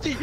Hey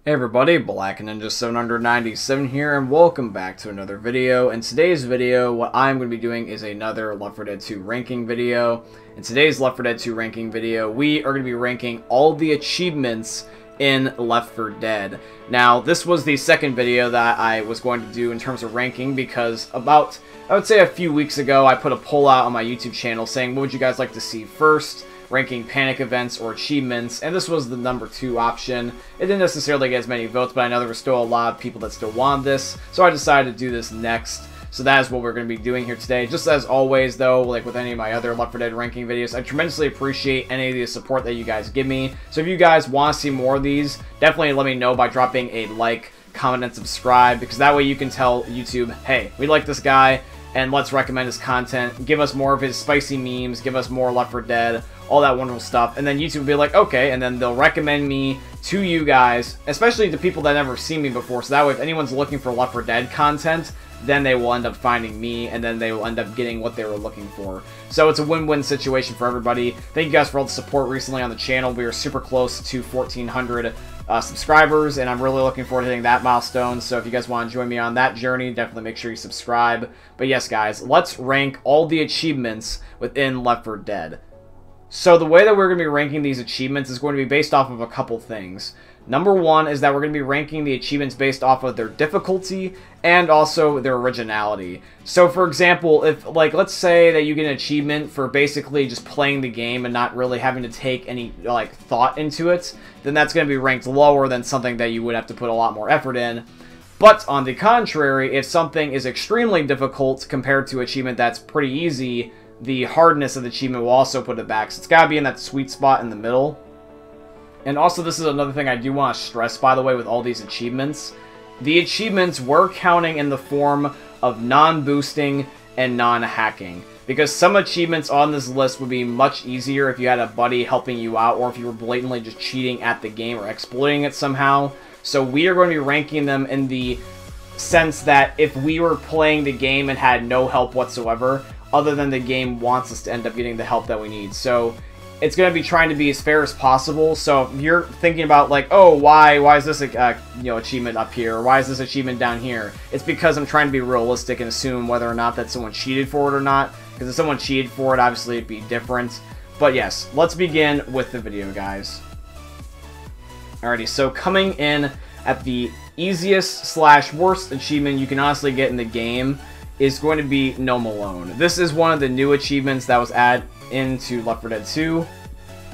everybody, Black Ninja 797 here, and welcome back to another video. In today's video, what I'm going to be doing is another Left 4 Dead 2 ranking video. In today's Left 4 Dead 2 ranking video, we are going to be ranking all the achievements in Left 4 Dead. Now, this was the second video that I was going to do in terms of ranking, because about, I would say a few weeks ago, I put a poll out on my YouTube channel saying, what would you guys like to see first? Ranking panic events or achievements, and this was the number 2 option. It didn't necessarily get as many votes, but I know there were still a lot of people that still wanted this, so I decided to do this next. So that is what we're going to be doing here today. Just as always, though, like with any of my other Left 4 Dead ranking videos, I tremendously appreciate any of the support that you guys give me. So if you guys want to see more of these, definitely let me know by dropping a like, comment, and subscribe, because that way you can tell YouTube, hey, we like this guy, and let's recommend his content, give us more of his spicy memes, give us more Left 4 Dead, all that wonderful stuff, and then YouTube will be like, okay, and then they'll recommend me to you guys, especially to people that never seen me before, so that way if anyone's looking for Left 4 Dead content, then they will end up finding me, and then they will end up getting what they were looking for. So it's a win-win situation for everybody. Thank you guys for all the support recently on the channel. We are super close to 1,400 subscribers, and I'm really looking forward to hitting that milestone. So if you guys want to join me on that journey, definitely make sure you subscribe. But yes, guys, let's rank all the achievements within Left 4 Dead. So the way that we're going to be ranking these achievements is going to be based off of a couple things. Number one is that we're going to be ranking the achievements based off of their difficulty and also their originality. So for example, if, like, let's say that you get an achievement for basically just playing the game and not really having to take any, like, thought into it, then that's going to be ranked lower than something that you would have to put a lot more effort in. But on the contrary, if something is extremely difficult compared to an achievement that's pretty easy, the hardness of the achievement will also put it back. So it's got to be in that sweet spot in the middle. And also, this is another thing I do want to stress, by the way, with all these achievements. The achievements were counting in the form of non-boosting and non-hacking. Because some achievements on this list would be much easier if you had a buddy helping you out, or if you were blatantly just cheating at the game or exploiting it somehow. So we are going to be ranking them in the sense that if we were playing the game and had no help whatsoever, other than the game wants us to end up getting the help that we need. So it's going to be trying to be as fair as possible. So if you're thinking about, like, oh, why is this achievement up here, or why is this achievement down here, it's because I'm trying to be realistic and assume whether or not that someone cheated for it or not. Because if someone cheated for it, obviously it'd be different. But yes, let's begin with the video, guys. Alrighty, so coming in at the easiest / worst achievement you can honestly get in the game is going to be Gnome Alone. This is one of the new achievements that was added into Left 4 Dead 2.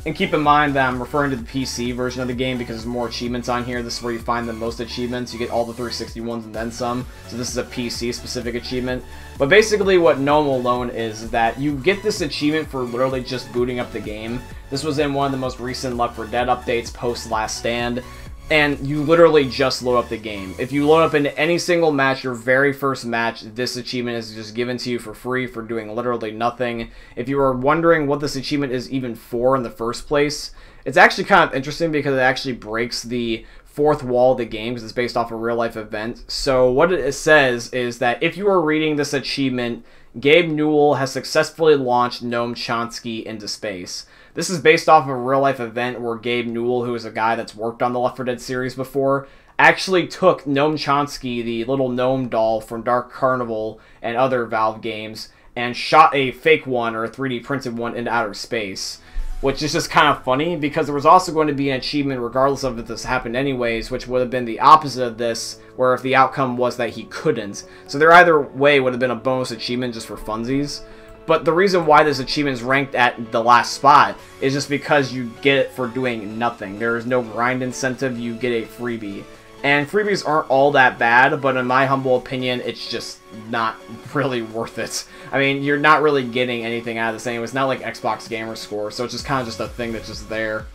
And keep in mind that I'm referring to the PC version of the game because there's more achievements on here. This is where you find the most achievements. You get all the 360 ones and then some. So this is a PC-specific achievement. But basically what Gnome Alone is that you get this achievement for literally just booting up the game. This was in one of the most recent Left 4 Dead updates post Last Stand. And you literally just load up the game. If you load up into any single match, your very first match, this achievement is just given to you for free for doing literally nothing. If you are wondering what this achievement is even for in the first place, it's actually kind of interesting because it actually breaks the fourth wall of the game because it's based off a real-life event. So what it says is that if you are reading this achievement, Gabe Newell has successfully launched Noam Chomsky into space. This is based off of a real-life event where Gabe Newell, who is a guy that's worked on the Left 4 Dead series before, actually took Noam Chomsky, the little gnome doll from Dark Carnival and other Valve games, and shot a fake one, or a 3D printed one, into outer space. Which is just kind of funny, because there was also going to be an achievement, regardless of if this happened anyways, which would have been the opposite of this, where if the outcome was that he couldn't. So there either way would have been a bonus achievement just for funsies. But the reason why this achievement is ranked at the last spot is just because you get it for doing nothing. There is no grind incentive, you get a freebie. And freebies aren't all that bad, but in my humble opinion, it's just not really worth it. I mean, you're not really getting anything out of this anyway. It's not like Xbox Gamer Score, so it's just kind of just a thing that's just there.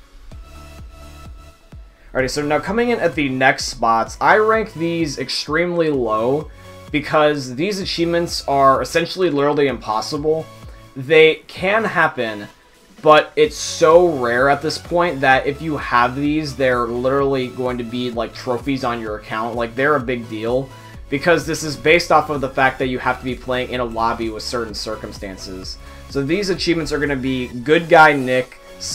Alrighty, so now coming in at the next spots, I rank these extremely low because these achievements are essentially literally impossible. They can happen, but it's so rare at this point that if you have these, they're literally going to be like trophies on your account. Like, they're a big deal. because this is based off of the fact that you have to be playing in a lobby with certain circumstances. So these achievements are going to be Good Guy Nick /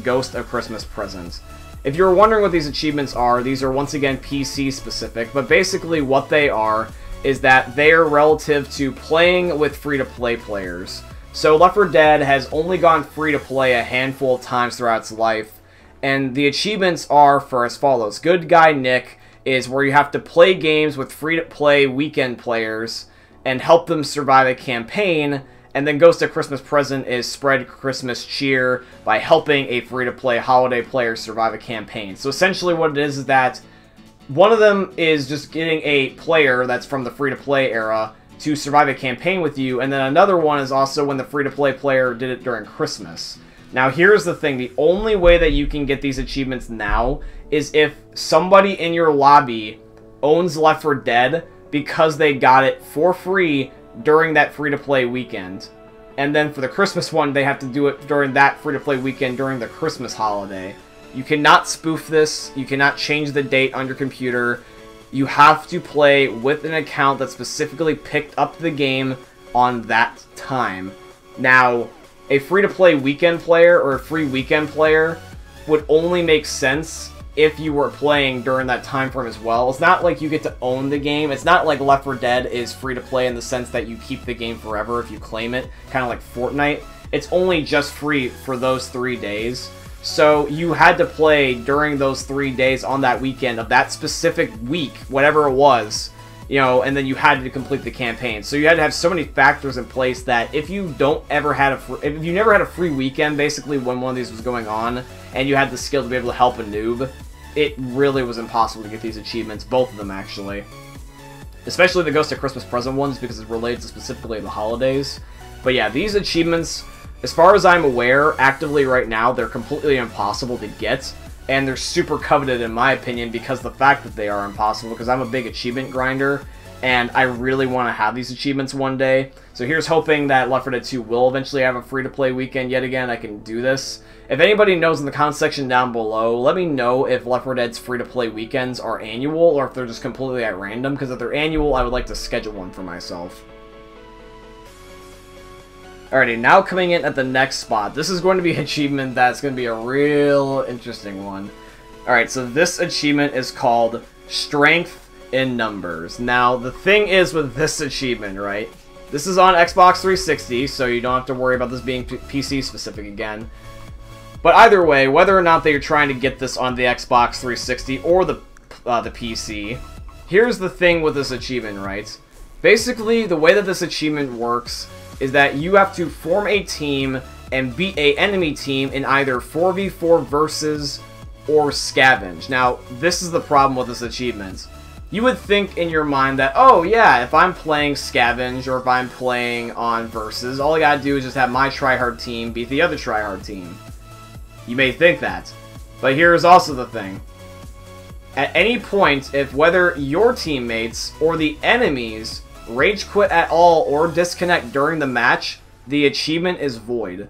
Ghost of Christmas Present. If you're wondering what these achievements are, these are once again PC specific, but basically what they are is that they are relative to playing with free-to-play players. So Left 4 Dead has only gone free-to-play a handful of times throughout its life, and the achievements are for as follows. Good Guy Nick is where you have to play games with free-to-play weekend players and help them survive a campaign, and then Ghost of Christmas Present is spread Christmas cheer by helping a free-to-play holiday player survive a campaign. So essentially what it is that one of them is just getting a player that's from the free-to-play era to survive a campaign with you, and then another one is also when the free-to-play player did it during Christmas. Now here's the thing, the only way that you can get these achievements now is if somebody in your lobby owns Left 4 Dead because they got it for free during that free-to-play weekend. And then for the Christmas one, they have to do it during that free-to-play weekend during the Christmas holiday. You cannot spoof this, you cannot change the date on your computer. You have to play with an account that specifically picked up the game on that time. Now, a free-to-play weekend player or a free weekend player would only make sense if you were playing during that time frame as well. It's not like you get to own the game. It's not like Left 4 Dead is free-to-play in the sense that you keep the game forever if you claim it, kind of like Fortnite. It's only just free for those 3 days. So you had to play during those 3 days on that weekend of that specific week, whatever it was, you know, and then you had to complete the campaign. So you had to have so many factors in place that if you never had a free weekend, basically, when one of these was going on, and you had the skill to be able to help a noob, it really was impossible to get these achievements, both of them actually. Especially the Ghost of Christmas Present ones, because it's related to specifically the holidays. But yeah, these achievements, as far as I'm aware, actively right now, they're completely impossible to get. And they're super coveted in my opinion because the fact that they are impossible, because I'm a big achievement grinder, and I really want to have these achievements one day. So here's hoping that Left 4 Dead 2 will eventually have a free-to-play weekend yet again. I can do this. If anybody knows in the comment section down below, let me know if Left 4 Dead's free-to-play weekends are annual or if they're just completely at random, because if they're annual, I would like to schedule one for myself. Alrighty, now coming in at the next spot. This is going to be an achievement that's going to be a real interesting one. Alright, so this achievement is called Strength in Numbers. Now, the thing is with this achievement, right? This is on Xbox 360, so you don't have to worry about this being PC specific again. But either way, whether or not that you're trying to get this on the Xbox 360 or the PC, here's the thing with this achievement, right? Basically, the way that this achievement works is that you have to form a team and beat an enemy team in either 4v4 versus or scavenge. Now, this is the problem with this achievement. You would think in your mind that, oh yeah, if I'm playing scavenge or if I'm playing on versus, all I gotta do is just have my tryhard team beat the other tryhard team. You may think that, but here's also the thing. At any point, if whether your teammates or the enemies rage quit at all or disconnect during the match, the achievement is void.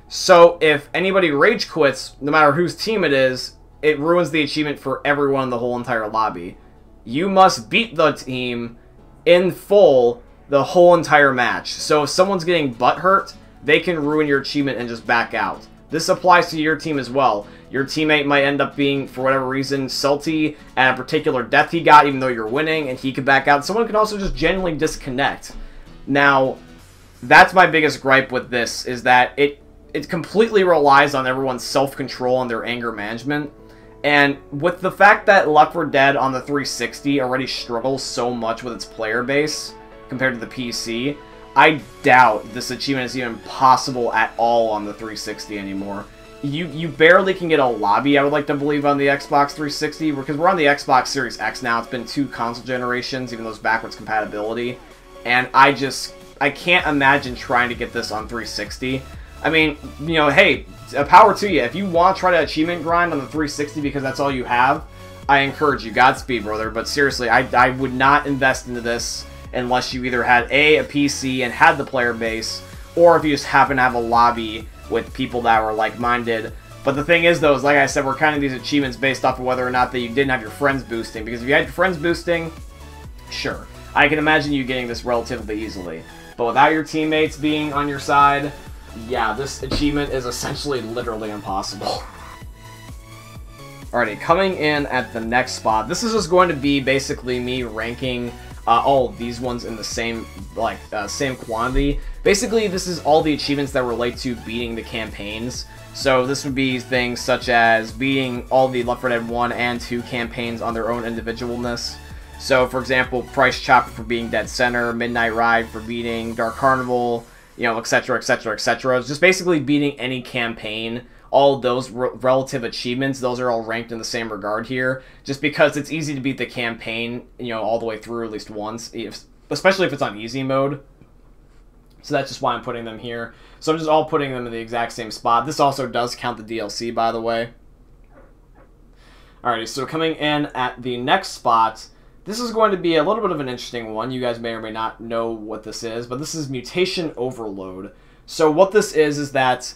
So if anybody rage quits, no matter whose team it is, it ruins the achievement for everyone in the whole entire lobby. You must beat the team in full the whole entire match. So if someone's getting butthurt, they can ruin your achievement and just back out. This applies to your team as well. Your teammate might end up being, for whatever reason, salty at a particular death he got, even though you're winning, and he could back out. Someone can also just genuinely disconnect. Now, that's my biggest gripe with this, is that it completely relies on everyone's self-control and their anger management. And with the fact that Left 4 Dead on the 360 already struggles so much with its player base compared to the PC, I doubt this achievement is even possible at all on the 360 anymore. You barely can get a lobby, I would like to believe, on the Xbox 360, because we're on the Xbox Series X now. It's been 2 console generations, even though it's backwards compatibility. And I can't imagine trying to get this on 360. I mean, you know, hey, power to you. If you want to try to achievement grind on the 360 because that's all you have, I encourage you. Godspeed, brother. But seriously, I would not invest into this unless you either had a PC and had the player base, or if you just happen to have a lobby with people that were like-minded. But the thing is, though, is like I said, we're counting these achievements based off of whether or not that you didn't have your friends boosting. Because if you had your friends boosting, Sure, I can imagine you getting this relatively easily. But without your teammates being on your side, yeah, this achievement is essentially literally impossible. Alrighty, coming in at the next spot, this is just going to be basically me ranking all of these ones in the same, same quantity. Basically, this is all the achievements that relate to beating the campaigns. So this would be things such as beating all the Left 4 Dead 1 and 2 campaigns on their own individualness. So, for example, Price Chopper for beating Dead Center, Midnight Ride for beating Dark Carnival, you know, etc., etc., etc. Just basically beating any campaign. All of those relative achievements, those are all ranked in the same regard here, just because it's easy to beat the campaign, you know, all the way through at least once, especially if it's on easy mode. So that's just why I'm putting them here. So I'm just all putting them in the exact same spot. This also does count the DLC, by the way. Alrighty, so coming in at the next spot, this is going to be a little bit of an interesting one. You guys may or may not know what this is, but this is Mutation Overload. So what this is that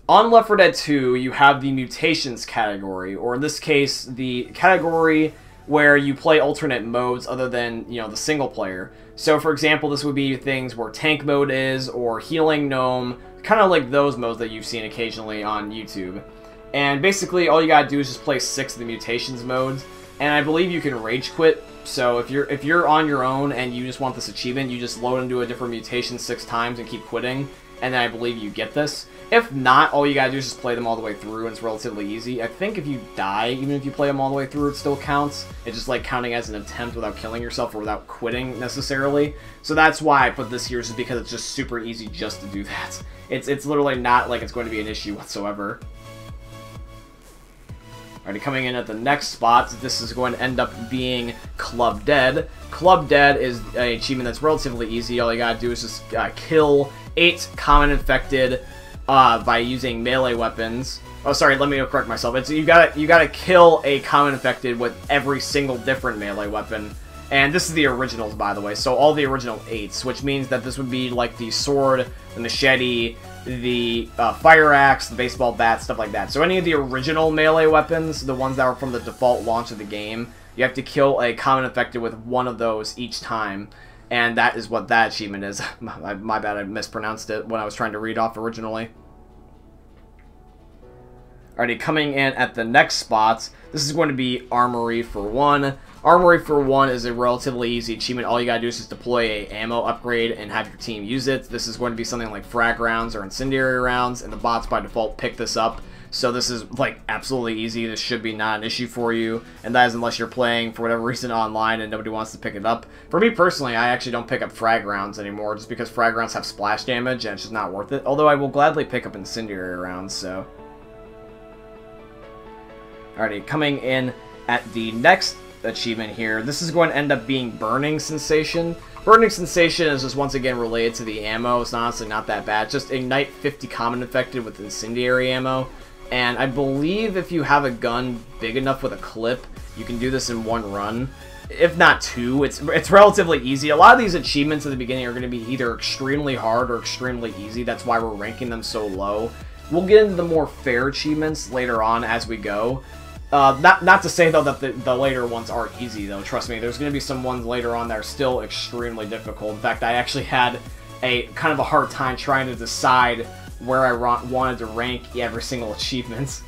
on Left 4 Dead 2, you have the mutations category, or in this case, the category where you play alternate modes other than, you know, the single player. So, for example, this would be things where tank mode is, or healing gnome, kind of like those modes that you've seen occasionally on YouTube. And basically, all you gotta do is just play 6 of the mutations modes, and I believe you can rage quit. So if you're on your own and you just want this achievement, you just load into a different mutation 6 times and keep quitting, and then I believe you get this. If not, all you gotta do is just play them all the way through, and it's relatively easy. I think if you die, even if you play them all the way through, it still counts. It's just like counting as an attempt without killing yourself or without quitting necessarily. So that's why I put this here, is because it's just super easy just to do that. It's literally not like it's going to be an issue whatsoever. Alrighty, coming in at the next spot, this is going to end up being Club Dead. Club Dead is an achievement that's relatively easy. All you gotta do is just kill 8 common infected by using melee weapons. Oh, sorry, let me correct myself. It's you gotta kill a common infected with every single different melee weapon. And this is the originals, by the way, so all the original 8s, which means that this would be like the sword, the machete, the fire axe, the baseball bat, stuff like that. So any of the original melee weapons, the ones that are from the default launch of the game, you have to kill a common infected with one of those each time. And that is what that achievement is. My bad, I mispronounced it when I was trying to read off originally. Alrighty, coming in at the next spot, this is going to be Armory For One. Armory For One is a relatively easy achievement. All you gotta do is just deploy a ammo upgrade and have your team use it. This is going to be something like frag rounds or incendiary rounds, and the bots by default pick this up. So this is, like, absolutely easy. This should be not an issue for you, and that is unless you're playing, for whatever reason, online and nobody wants to pick it up. For me, personally, I actually don't pick up frag rounds anymore, just because frag rounds have splash damage, and it's just not worth it. Although I will gladly pick up incendiary rounds, so. Alrighty, coming in at the next achievement here, this is going to end up being Burning Sensation. Burning Sensation is just once again related to the ammo. It's honestly not that bad. Just ignite 50 common infected with incendiary ammo. And I believe if you have a gun big enough with a clip, you can do this in 1 run. If not 2, it's relatively easy. A lot of these achievements at the beginning are going to be either extremely hard or extremely easy. That's why we're ranking them so low. We'll get into the more fair achievements later on as we go. Not to say, though, that the later ones aren't easy, though. Trust me, there's going to be some ones later on that are still extremely difficult. In fact, I actually had a kind of a hard time trying to decide where I wanted to rank every single achievement.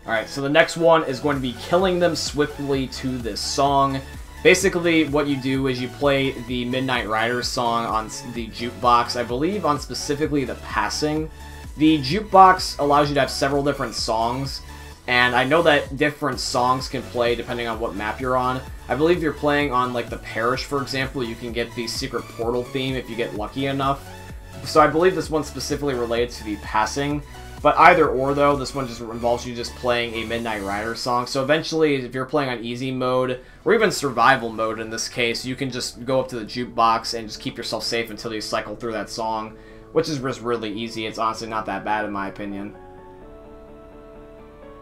Alright, so the next one is going to be Killing Them Swiftly to this song. Basically, what you do is you play the Midnight Riders song on the jukebox, I believe on specifically the passing. The jukebox allows you to have several different songs, and I know that different songs can play depending on what map you're on. I believe if you're playing on, like, the Parish, for example, you can get the Secret Portal theme if you get lucky enough. So I believe this one's specifically related to the passing. But either or, though, this one just involves you just playing a Midnight Rider song. So eventually, if you're playing on easy mode, or even survival mode in this case, you can just go up to the jukebox and just keep yourself safe until you cycle through that song, which is just really easy. It's honestly not that bad in my opinion.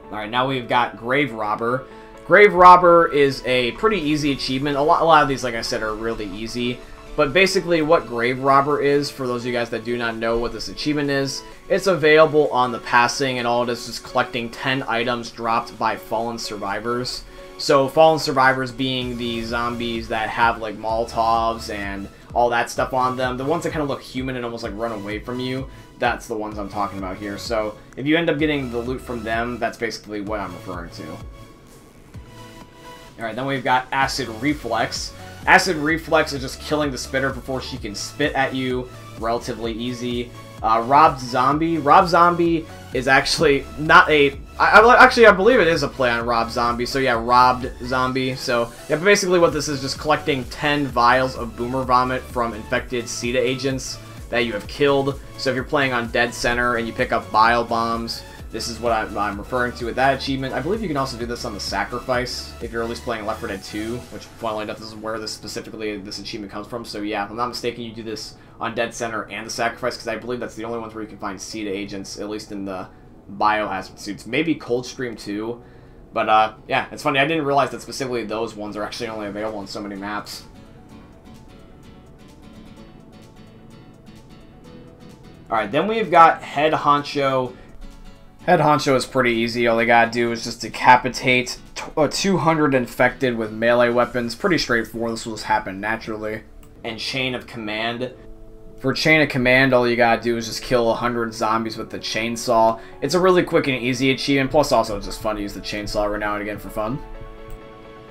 Alright, now we've got Grave Robber. Grave Robber is a pretty easy achievement. A lot of these, like I said, are really easy. But basically what Grave Robber is, for those of you guys that do not know what this achievement is, it's available on the passing, and all it is collecting 10 items dropped by fallen survivors. So fallen survivors being the zombies that have like Molotovs and all that stuff on them. The ones that kind of look human and almost like run away from you, that's the ones I'm talking about here. So if you end up getting the loot from them, that's basically what I'm referring to. Alright, then we've got Acid Reflex. Acid Reflex is just killing the spitter before she can spit at you. Relatively easy. Robbed Zombie. Robbed Zombie is actually not a... I believe it is a play on Robbed Zombie. So yeah, Robbed Zombie. So yeah, but basically what this is just collecting 10 vials of Boomer Vomit from infected CETA agents that you have killed. So if you're playing on Dead Center and you pick up Bile Bombs, this is what I'm referring to with that achievement. I believe you can also do this on the Sacrifice if you're at least playing Left 4 Dead 2, which, funnily enough, this is where this achievement comes from. So yeah, if I'm not mistaken, you do this on Dead Center and the Sacrifice, because I believe that's the only ones where you can find CETA agents, at least in the biohazard suits. Maybe Coldstream too, but yeah, it's funny. I didn't realize that specifically those ones are actually only available on so many maps. Alright, then we've got Head Honcho. Head Honcho is pretty easy. All they gotta do is just decapitate 200 infected with melee weapons. Pretty straightforward. This will just happen naturally. And Chain of Command. For Chain of Command, all you gotta do is just kill 100 zombies with the chainsaw. It's a really quick and easy achievement, plus also it's just fun to use the chainsaw every now and again for fun.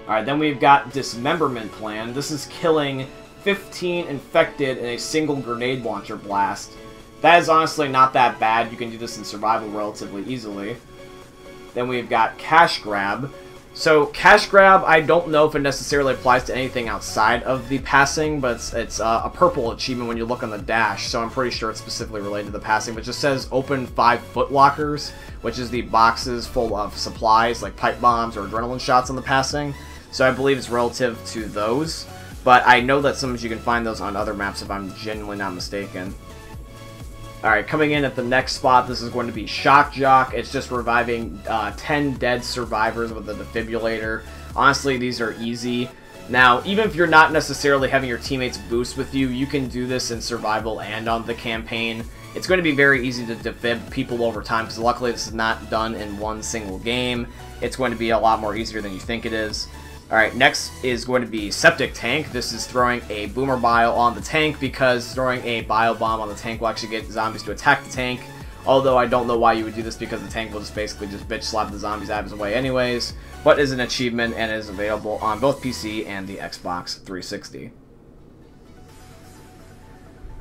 Alright, then we've got Dismemberment Plan. This is killing 15 infected in a single grenade launcher blast. That is honestly not that bad. You can do this in survival relatively easily. Then we've got Cash Grab. So Cash Grab, I don't know if it necessarily applies to anything outside of the passing, but it's a purple achievement when you look on the dash, so I'm pretty sure it's specifically related to the passing, but it just says open 5 foot lockers, which is the boxes full of supplies like pipe bombs or adrenaline shots on the passing. So I believe it's relative to those, but I know that sometimes you can find those on other maps if I'm genuinely not mistaken. Alright, coming in at the next spot, this is going to be Shock Jock. It's just reviving 10 dead survivors with a defibrillator. Honestly, these are easy. Now, even if you're not necessarily having your teammates boost with you, you can do this in survival and on the campaign. It's going to be very easy to defib people over time, because luckily this is not done in one single game. It's going to be a lot more easier than you think it is. Alright, next is going to be Septic Tank. This is throwing a Boomer Bile on the tank, because throwing a Bile Bomb on the tank will actually get zombies to attack the tank. Although I don't know why you would do this, because the tank will just basically just bitch slap the zombies out of his way anyways. But is an achievement and is available on both PC and the Xbox 360.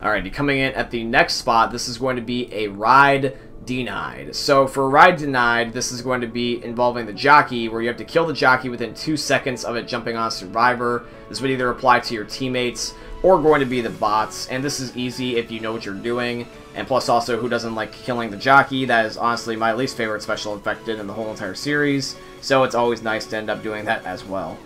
Alrighty, coming in at the next spot, this is going to be a Ride Denied. So for Ride Denied, this is going to be involving the jockey, where you have to kill the jockey within 2 seconds of it jumping on a survivor. This would either apply to your teammates or going to be the bots, and this is easy if you know what you're doing. And plus also, who doesn't like killing the jockey? That is honestly my least favorite special infected in the whole entire series, so it's always nice to end up doing that as well.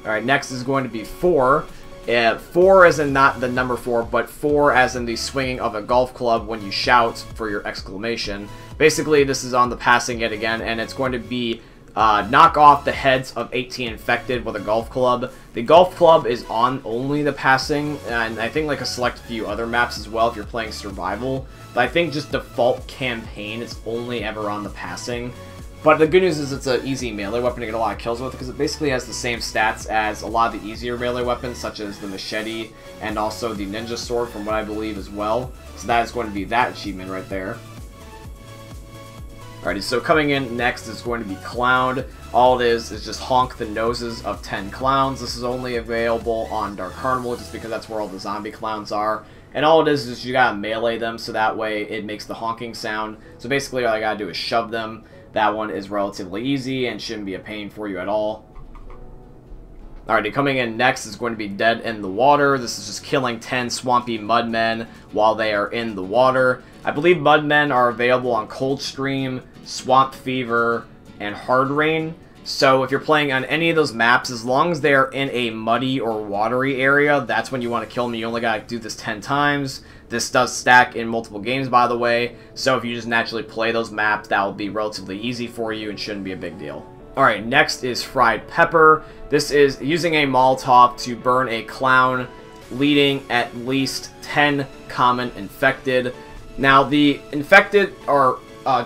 Alright, next is going to be 4. 4 as in not the number 4, but 4 as in the swinging of a golf club when you shout for your exclamation. Basically, this is on the passing yet again, and it's going to be knock off the heads of 18 infected with a golf club. The golf club is on only the passing, and I think like a select few other maps as well if you're playing survival. But I think just default campaign, it's only ever on the passing. But the good news is it's an easy melee weapon to get a lot of kills with, because it basically has the same stats as a lot of the easier melee weapons, such as the machete and also the ninja sword, from what I believe as well. So that is going to be that achievement right there. Alrighty, so coming in next is going to be Clown. All it is just honk the noses of 10 clowns. This is only available on Dark Carnival, just because that's where all the zombie clowns are. And all it is you gotta melee them, so that way it makes the honking sound. So basically all I gotta do is shove them. That one is relatively easy and shouldn't be a pain for you at all. Alrighty, coming in next is going to be Dead in the Water. This is just killing 10 swampy mudmen while they are in the water. I believe mudmen are available on Coldstream, Swamp Fever, and Hard Rain. So if you're playing on any of those maps, as long as they're in a muddy or watery area, that's when you want to kill them. You only gotta do this 10 times. This does stack in multiple games, by the way, so if you just naturally play those maps, that will be relatively easy for you and shouldn't be a big deal. Alright, next is Fried Pepper. This is using a Molotov to burn a clown, leading at least 10 common infected. Now, the infected are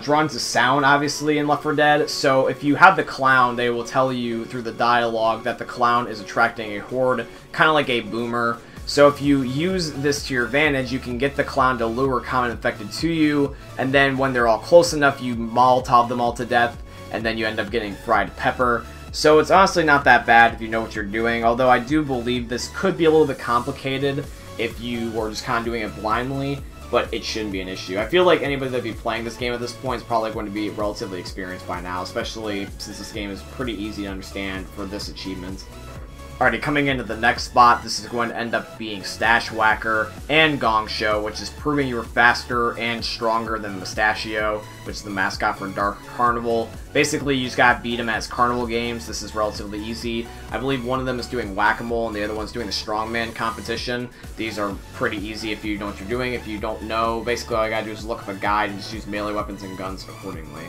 drawn to sound, obviously, in Left 4 Dead. So if you have the clown, they will tell you through the dialogue that the clown is attracting a horde, kind of like a boomer. So if you use this to your advantage, you can get the clown to lure common infected to you, and then when they're all close enough, you Molotov them all to death, and then you end up getting fried pepper. So it's honestly not that bad if you know what you're doing, although I do believe this could be a little bit complicated if you were just kind of doing it blindly, but it shouldn't be an issue. I feel like anybody that'd be playing this game at this point is probably going to be relatively experienced by now, especially since this game is pretty easy to understand for this achievement. Alrighty, coming into the next spot, this is going to end up being Stash Whacker and Gong Show, which is proving you are faster and stronger than Mustachio, which is the mascot for Dark Carnival. Basically, you just gotta beat them as carnival games. This is relatively easy. I believe one of them is doing Whack-A-Mole and the other one's doing the Strongman competition. These are pretty easy if you know what you're doing. If you don't know, basically all you gotta do is look up a guide and just use melee weapons and guns accordingly.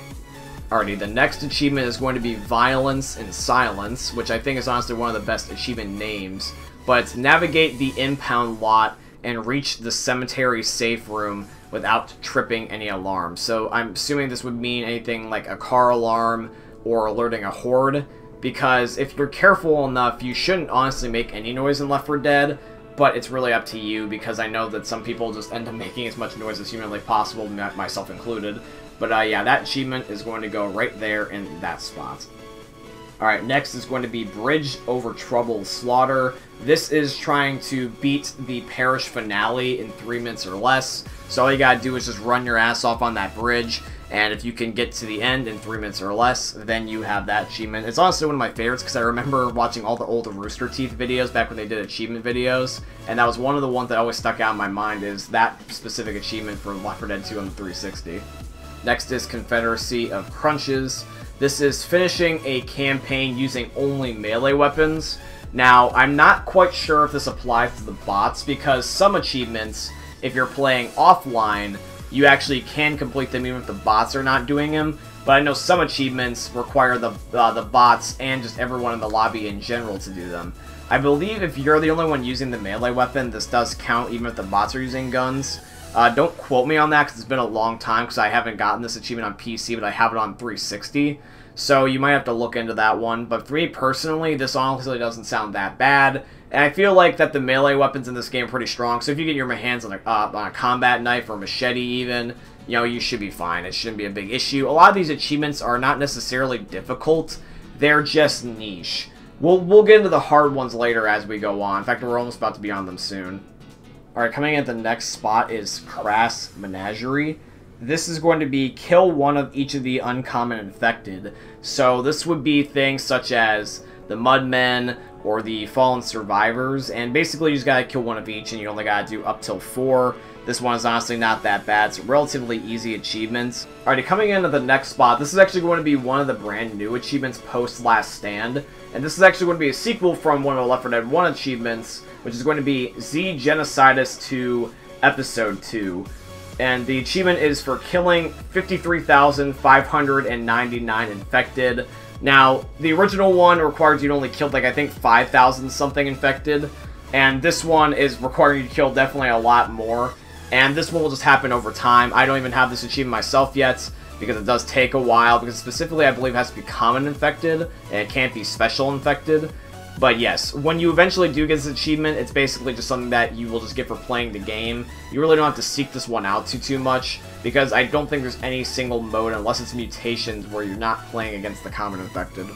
Alrighty, the next achievement is going to be Violence in Silence, which I think is honestly one of the best achievement names. But navigate the impound lot and reach the cemetery safe room without tripping any alarms. So I'm assuming this would mean anything like a car alarm or alerting a horde, because if you're careful enough, you shouldn't honestly make any noise in Left 4 Dead, but it's really up to you, because I know that some people just end up making as much noise as humanly possible, myself included. But yeah, that achievement is going to go right there in that spot. Alright, next is going to be Bridge Over Troubled Slaughter. This is trying to beat the Parish Finale in 3 minutes or less. So all you gotta do is just run your ass off on that bridge, and if you can get to the end in 3 minutes or less, then you have that achievement. It's honestly one of my favorites, because I remember watching all the old Rooster Teeth videos back when they did achievement videos, and that was one of the ones that always stuck out in my mind, is that specific achievement for Left 4 Dead 2 on the 360. Next is Confederacy of Crunches. This is finishing a campaign using only melee weapons. Now, I'm not quite sure if this applies to the bots, because some achievements, if you're playing offline, you actually can complete them even if the bots are not doing them. But I know some achievements require the bots and just everyone in the lobby in general to do them. I believe if you're the only one using the melee weapon, this does count even if the bots are using guns. Don't quote me on that, because it's been a long time, because I haven't gotten this achievement on PC, but I have it on 360. So you might have to look into that one. But for me personally, this honestly doesn't sound that bad. And I feel like that the melee weapons in this game are pretty strong. So if you get your hands on a combat knife or machete even, you know, you should be fine. It shouldn't be a big issue. A lot of these achievements are not necessarily difficult. They're just niche. We'll get into the hard ones later as we go on. In fact, we're almost about to be on them soon. Alright, coming at the next spot is Crass Menagerie. This is going to be kill one of each of the uncommon infected. So this would be things such as the Mudmen or the Fallen Survivors, and basically you just gotta kill one of each, and you only gotta do up till 4. This one is honestly not that bad. It's relatively easy achievements. Alrighty, coming into the next spot, this is actually going to be one of the brand new achievements post Last Stand, and this is actually going to be a sequel from one of the Left 4 Dead 1 achievements, which is going to be Z Genocidus 2 Episode 2. And the achievement is for killing 53,599 infected. Now, the original one requires you to only kill, like, I think 5,000 something infected. And this one is requiring you to kill definitely a lot more. And this one will just happen over time. I don't even have this achievement myself yet, because it does take a while. Because specifically, I believe it has to be common infected, and it can't be special infected. But yes, when you eventually do get this achievement, it's basically just something that you will just get for playing the game. You really don't have to seek this one out too much, because I don't think there's any single mode, unless it's mutations, where you're not playing against the common infected.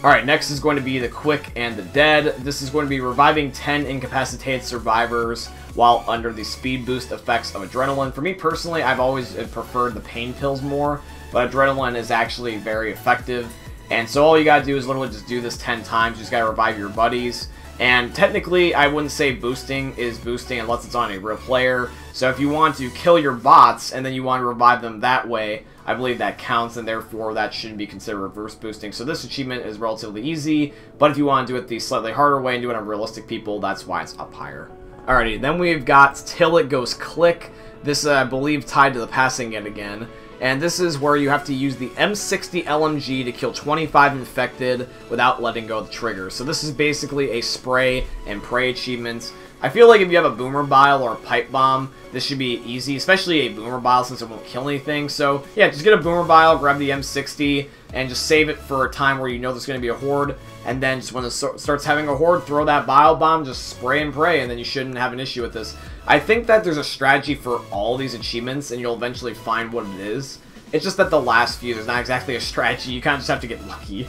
Alright, next is going to be the Quick and the Dead. This is going to be reviving 10 incapacitated survivors while under the speed boost effects of adrenaline. For me personally, I've always preferred the pain pills more, but adrenaline is actually very effective. And so all you gotta do is literally just do this 10 times. You just gotta revive your buddies. And technically, I wouldn't say boosting is boosting unless it's on a real player. So if you want to kill your bots and then you want to revive them that way, I believe that counts, and therefore that shouldn't be considered reverse boosting. So this achievement is relatively easy, but if you want to do it the slightly harder way and do it on realistic people, that's why it's up higher. Alrighty, then we've got Till It Goes Click. This, I believe, tied to the passing yet again. And this is where you have to use the M60 LMG to kill 25 infected without letting go of the trigger. So this is basically a spray and pray achievement. I feel like if you have a boomer bile or a pipe bomb, this should be easy, especially a boomer bile since it won't kill anything. So yeah, just get a boomer bile, grab the M60, and just save it for a time where you know there's going to be a horde. And then just when it starts having a horde, throw that bile bomb, just spray and pray, and then you shouldn't have an issue with this. I think that there's a strategy for all these achievements, and you'll eventually find what it is. It's just that the last few, there's not exactly a strategy. You kind of just have to get lucky.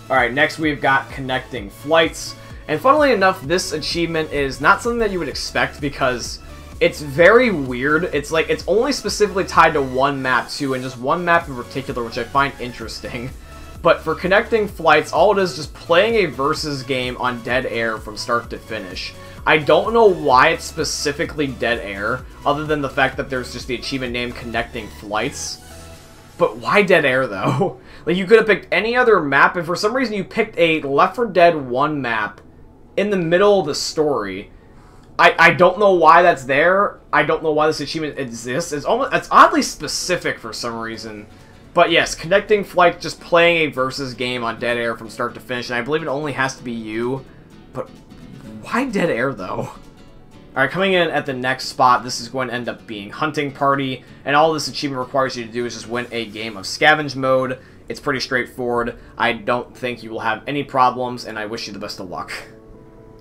Alright, next we've got connecting flights. And funnily enough, this achievement is not something that you would expect because it's very weird. It's like, it's only specifically tied to one map too, and just one map in particular, which I find interesting. But for connecting flights, all it is just playing a versus game on dead air from start to finish. I don't know why it's specifically dead air, other than the fact that there's just the achievement name connecting flights. But why dead air, though? Like, you could have picked any other map, and for some reason you picked a Left 4 Dead 1 map in the middle of the story. I don't know why that's there. I don't know why this achievement exists. It's oddly specific for some reason. But yes, connecting flight, just playing a versus game on dead air from start to finish, and I believe it only has to be you. But why dead air, though? Alright, coming in at the next spot, this is going to end up being Hunting Party, and all this achievement requires you to do is just win a game of Scavenge mode. It's pretty straightforward. I don't think you will have any problems, and I wish you the best of luck.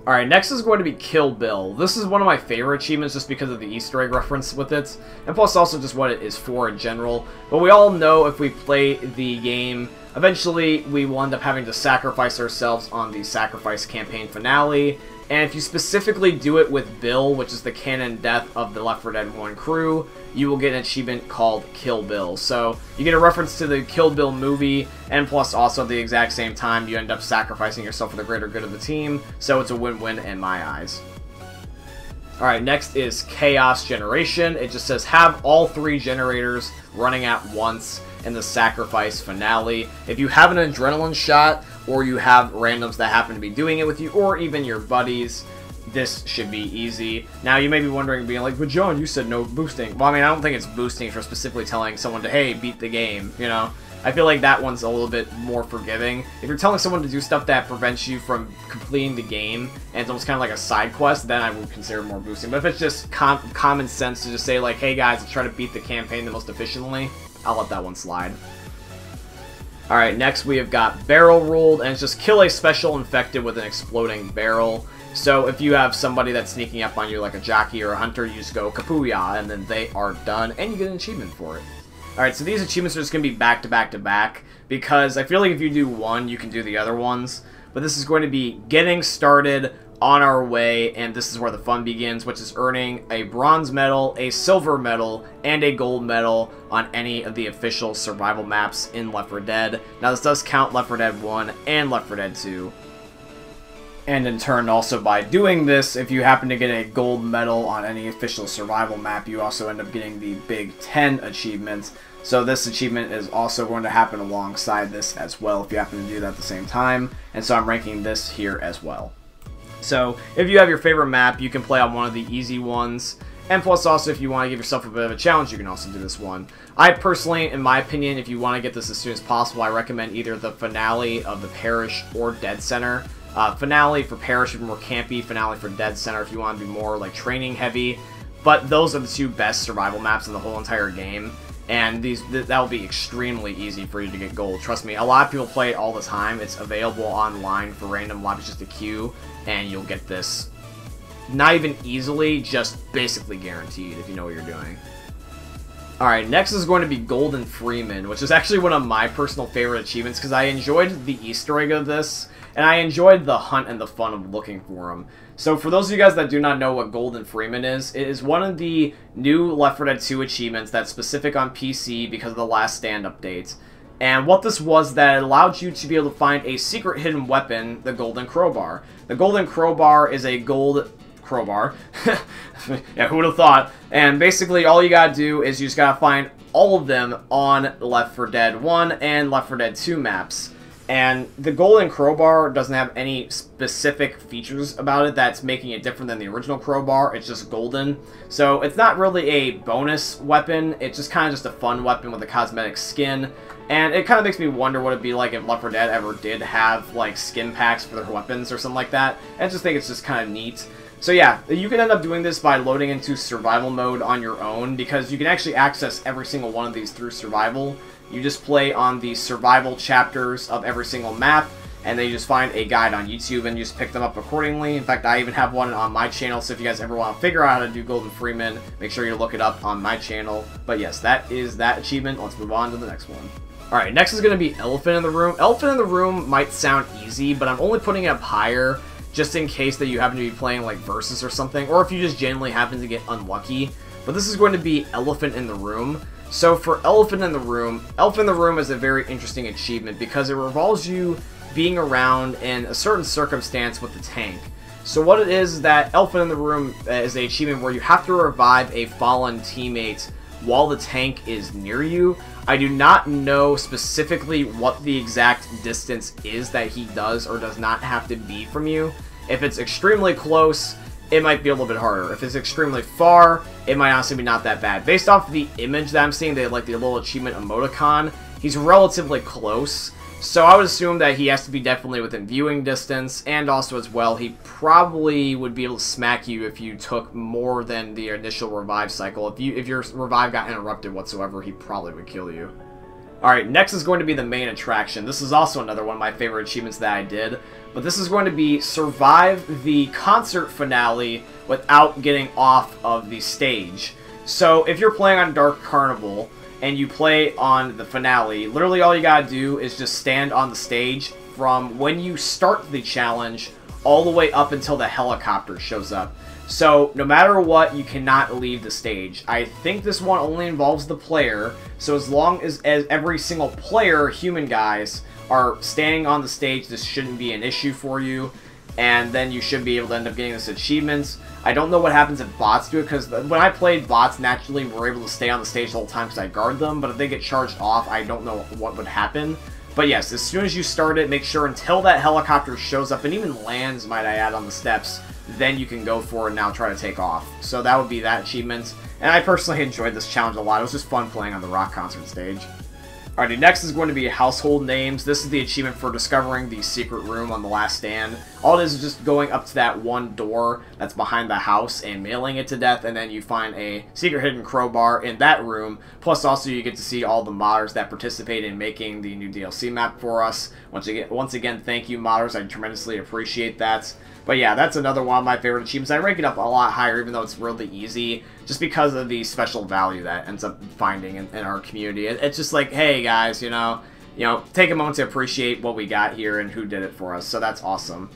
Alright, next is going to be Kill Bill. This is one of my favorite achievements just because of the Easter egg reference with it, and plus also just what it is for in general. But we all know if we play the game, eventually we will end up having to sacrifice ourselves on the Sacrifice Campaign finale. And if you specifically do it with Bill, which is the canon death of the Left 4 Dead 1 crew, you will get an achievement called Kill Bill. So you get a reference to the Kill Bill movie, and plus also at the exact same time, you end up sacrificing yourself for the greater good of the team. So it's a win-win in my eyes. Alright, next is Chaos Generation. It just says have all 3 generators running at once in the Sacrifice finale. If you have an adrenaline shot, or you have randoms that happen to be doing it with you, or even your buddies, this should be easy. Now, you may be wondering, being like, but John, you said no boosting. Well, I mean, I don't think it's boosting for specifically telling someone to, hey, beat the game, you know? I feel like that one's a little bit more forgiving. If you're telling someone to do stuff that prevents you from completing the game, and it's almost kind of like a side quest, then I would consider more boosting. But if it's just common sense to just say, like, hey guys, let's try to beat the campaign the most efficiently, I'll let that one slide. Alright, next we have got Barrel Ruled, and it's just kill a special infected with an exploding barrel. So if you have somebody that's sneaking up on you like a jockey or a hunter, you just go Kapuya, and then they are done, and you get an achievement for it. Alright, so these achievements are just going to be back to back to back, because I feel like if you do one, you can do the other ones. But this is going to be Getting Started, On Our Way, and this is where the fun begins, which is earning a bronze medal, a silver medal, and a gold medal on any of the official survival maps in Left 4 Dead. Now this does count Left 4 Dead 1 and Left 4 Dead 2. And in turn, also by doing this, if you happen to get a gold medal on any official survival map, you also end up getting the Big 10 achievement. So this achievement is also going to happen alongside this as well if you happen to do that at the same time. And so I'm ranking this here as well. So if you have your favorite map, you can play on one of the easy ones. And plus also, if you want to give yourself a bit of a challenge, you can also do this one. I personally, in my opinion, if you want to get this as soon as possible, I recommend either the finale of the Parish or Dead Center. Finale for Parish if you're more campy, finale for Dead Center if you want to be more like training heavy. But those are the 2 best survival maps in the whole entire game. And that will be extremely easy for you to get gold. Trust me, a lot of people play it all the time. It's available online for random lobbies, just a queue, and you'll get this not even easily, just basically guaranteed if you know what you're doing. Alright, next is going to be Golden Freeman, which is actually one of my personal favorite achievements because I enjoyed the Easter egg of this, and I enjoyed the hunt and the fun of looking for them. So for those of you guys that do not know what Golden Freeman is, it is one of the new Left 4 Dead 2 achievements that's specific on PC because of the Last Stand update. And what this was, that it allowed you to be able to find a secret hidden weapon, the Golden Crowbar. The Golden Crowbar is a gold crowbar. Yeah, who would have thought? And basically all you gotta do is you just gotta find all of them on Left 4 Dead 1 and Left 4 Dead 2 maps. And the Golden Crowbar doesn't have any specific features about it that's making it different than the original crowbar. It's just golden. So it's not really a bonus weapon. It's just kind of just a fun weapon with a cosmetic skin. And it kind of makes me wonder what it'd be like if Left 4 Dead ever did have like skin packs for their weapons or something like that. I just think it's just kind of neat. So yeah, you can end up doing this by loading into survival mode on your own, because you can actually access every single one of these through survival. You just play on the survival chapters of every single map, and then you just find a guide on YouTube and you just pick them up accordingly. In fact, I even have one on my channel, so if you guys ever want to figure out how to do Golden Freeman, make sure you look it up on my channel. But yes, that is that achievement. Let's move on to the next one. Alright, next is going to be Elephant in the Room. Elephant in the Room might sound easy, but I'm only putting it up higher just in case that you happen to be playing like Versus or something, or if you just genuinely happen to get unlucky. But this is going to be Elephant in the Room. So for Elephant in the Room is a very interesting achievement because it revolves you being around in a certain circumstance with the tank. So what it is that Elephant in the Room is an achievement where you have to revive a fallen teammate while the tank is near you. I do not know specifically what the exact distance is that he does or does not have to be from you. If it's extremely close, it might be a little bit harder. If it's extremely far, it might honestly be not that bad. Based off the image that I'm seeing, they like the little achievement emoticon, he's relatively close. So I would assume that he has to be definitely within viewing distance, and also as well, he probably would be able to smack you if you took more than the initial revive cycle. If your revive got interrupted whatsoever, he probably would kill you. Alright, next is going to be the main attraction. This is also another one of my favorite achievements that I did, but this is going to be survive the concert finale without getting off of the stage. So if you're playing on Dark Carnival, and you play on the finale, literally all you gotta do is just stand on the stage from when you start the challenge all the way up until the helicopter shows up. So no matter what, you cannot leave the stage. I think this one only involves the player, so as long as every single player, human guys, are standing on the stage, this shouldn't be an issue for you, and then you should be able to end up getting this achievement. I don't know what happens if bots do it, because when I played, bots naturally were able to stay on the stage the whole time because I guard them, but if they get charged off, I don't know what would happen. But yes, as soon as you start it, make sure until that helicopter shows up, and even lands, might I add, on the steps, then you can go for it and now try to take off. So that would be that achievement, and I personally enjoyed this challenge a lot. It was just fun playing on the rock concert stage. Alrighty, next is going to be household names. This is the achievement for discovering the secret room on the last stand. All it is just going up to that one door that's behind the house and mailing it to death, and then you find a secret hidden crowbar in that room. Plus also you get to see all the modders that participate in making the new DLC map for us. Once again, thank you modders, I tremendously appreciate that. But yeah, that's another one of my favorite achievements. I rank it up a lot higher, even though it's really easy, just because of the special value that ends up finding in our community. It's just like, hey guys, you know, take a moment to appreciate what we got here and who did it for us. So that's awesome.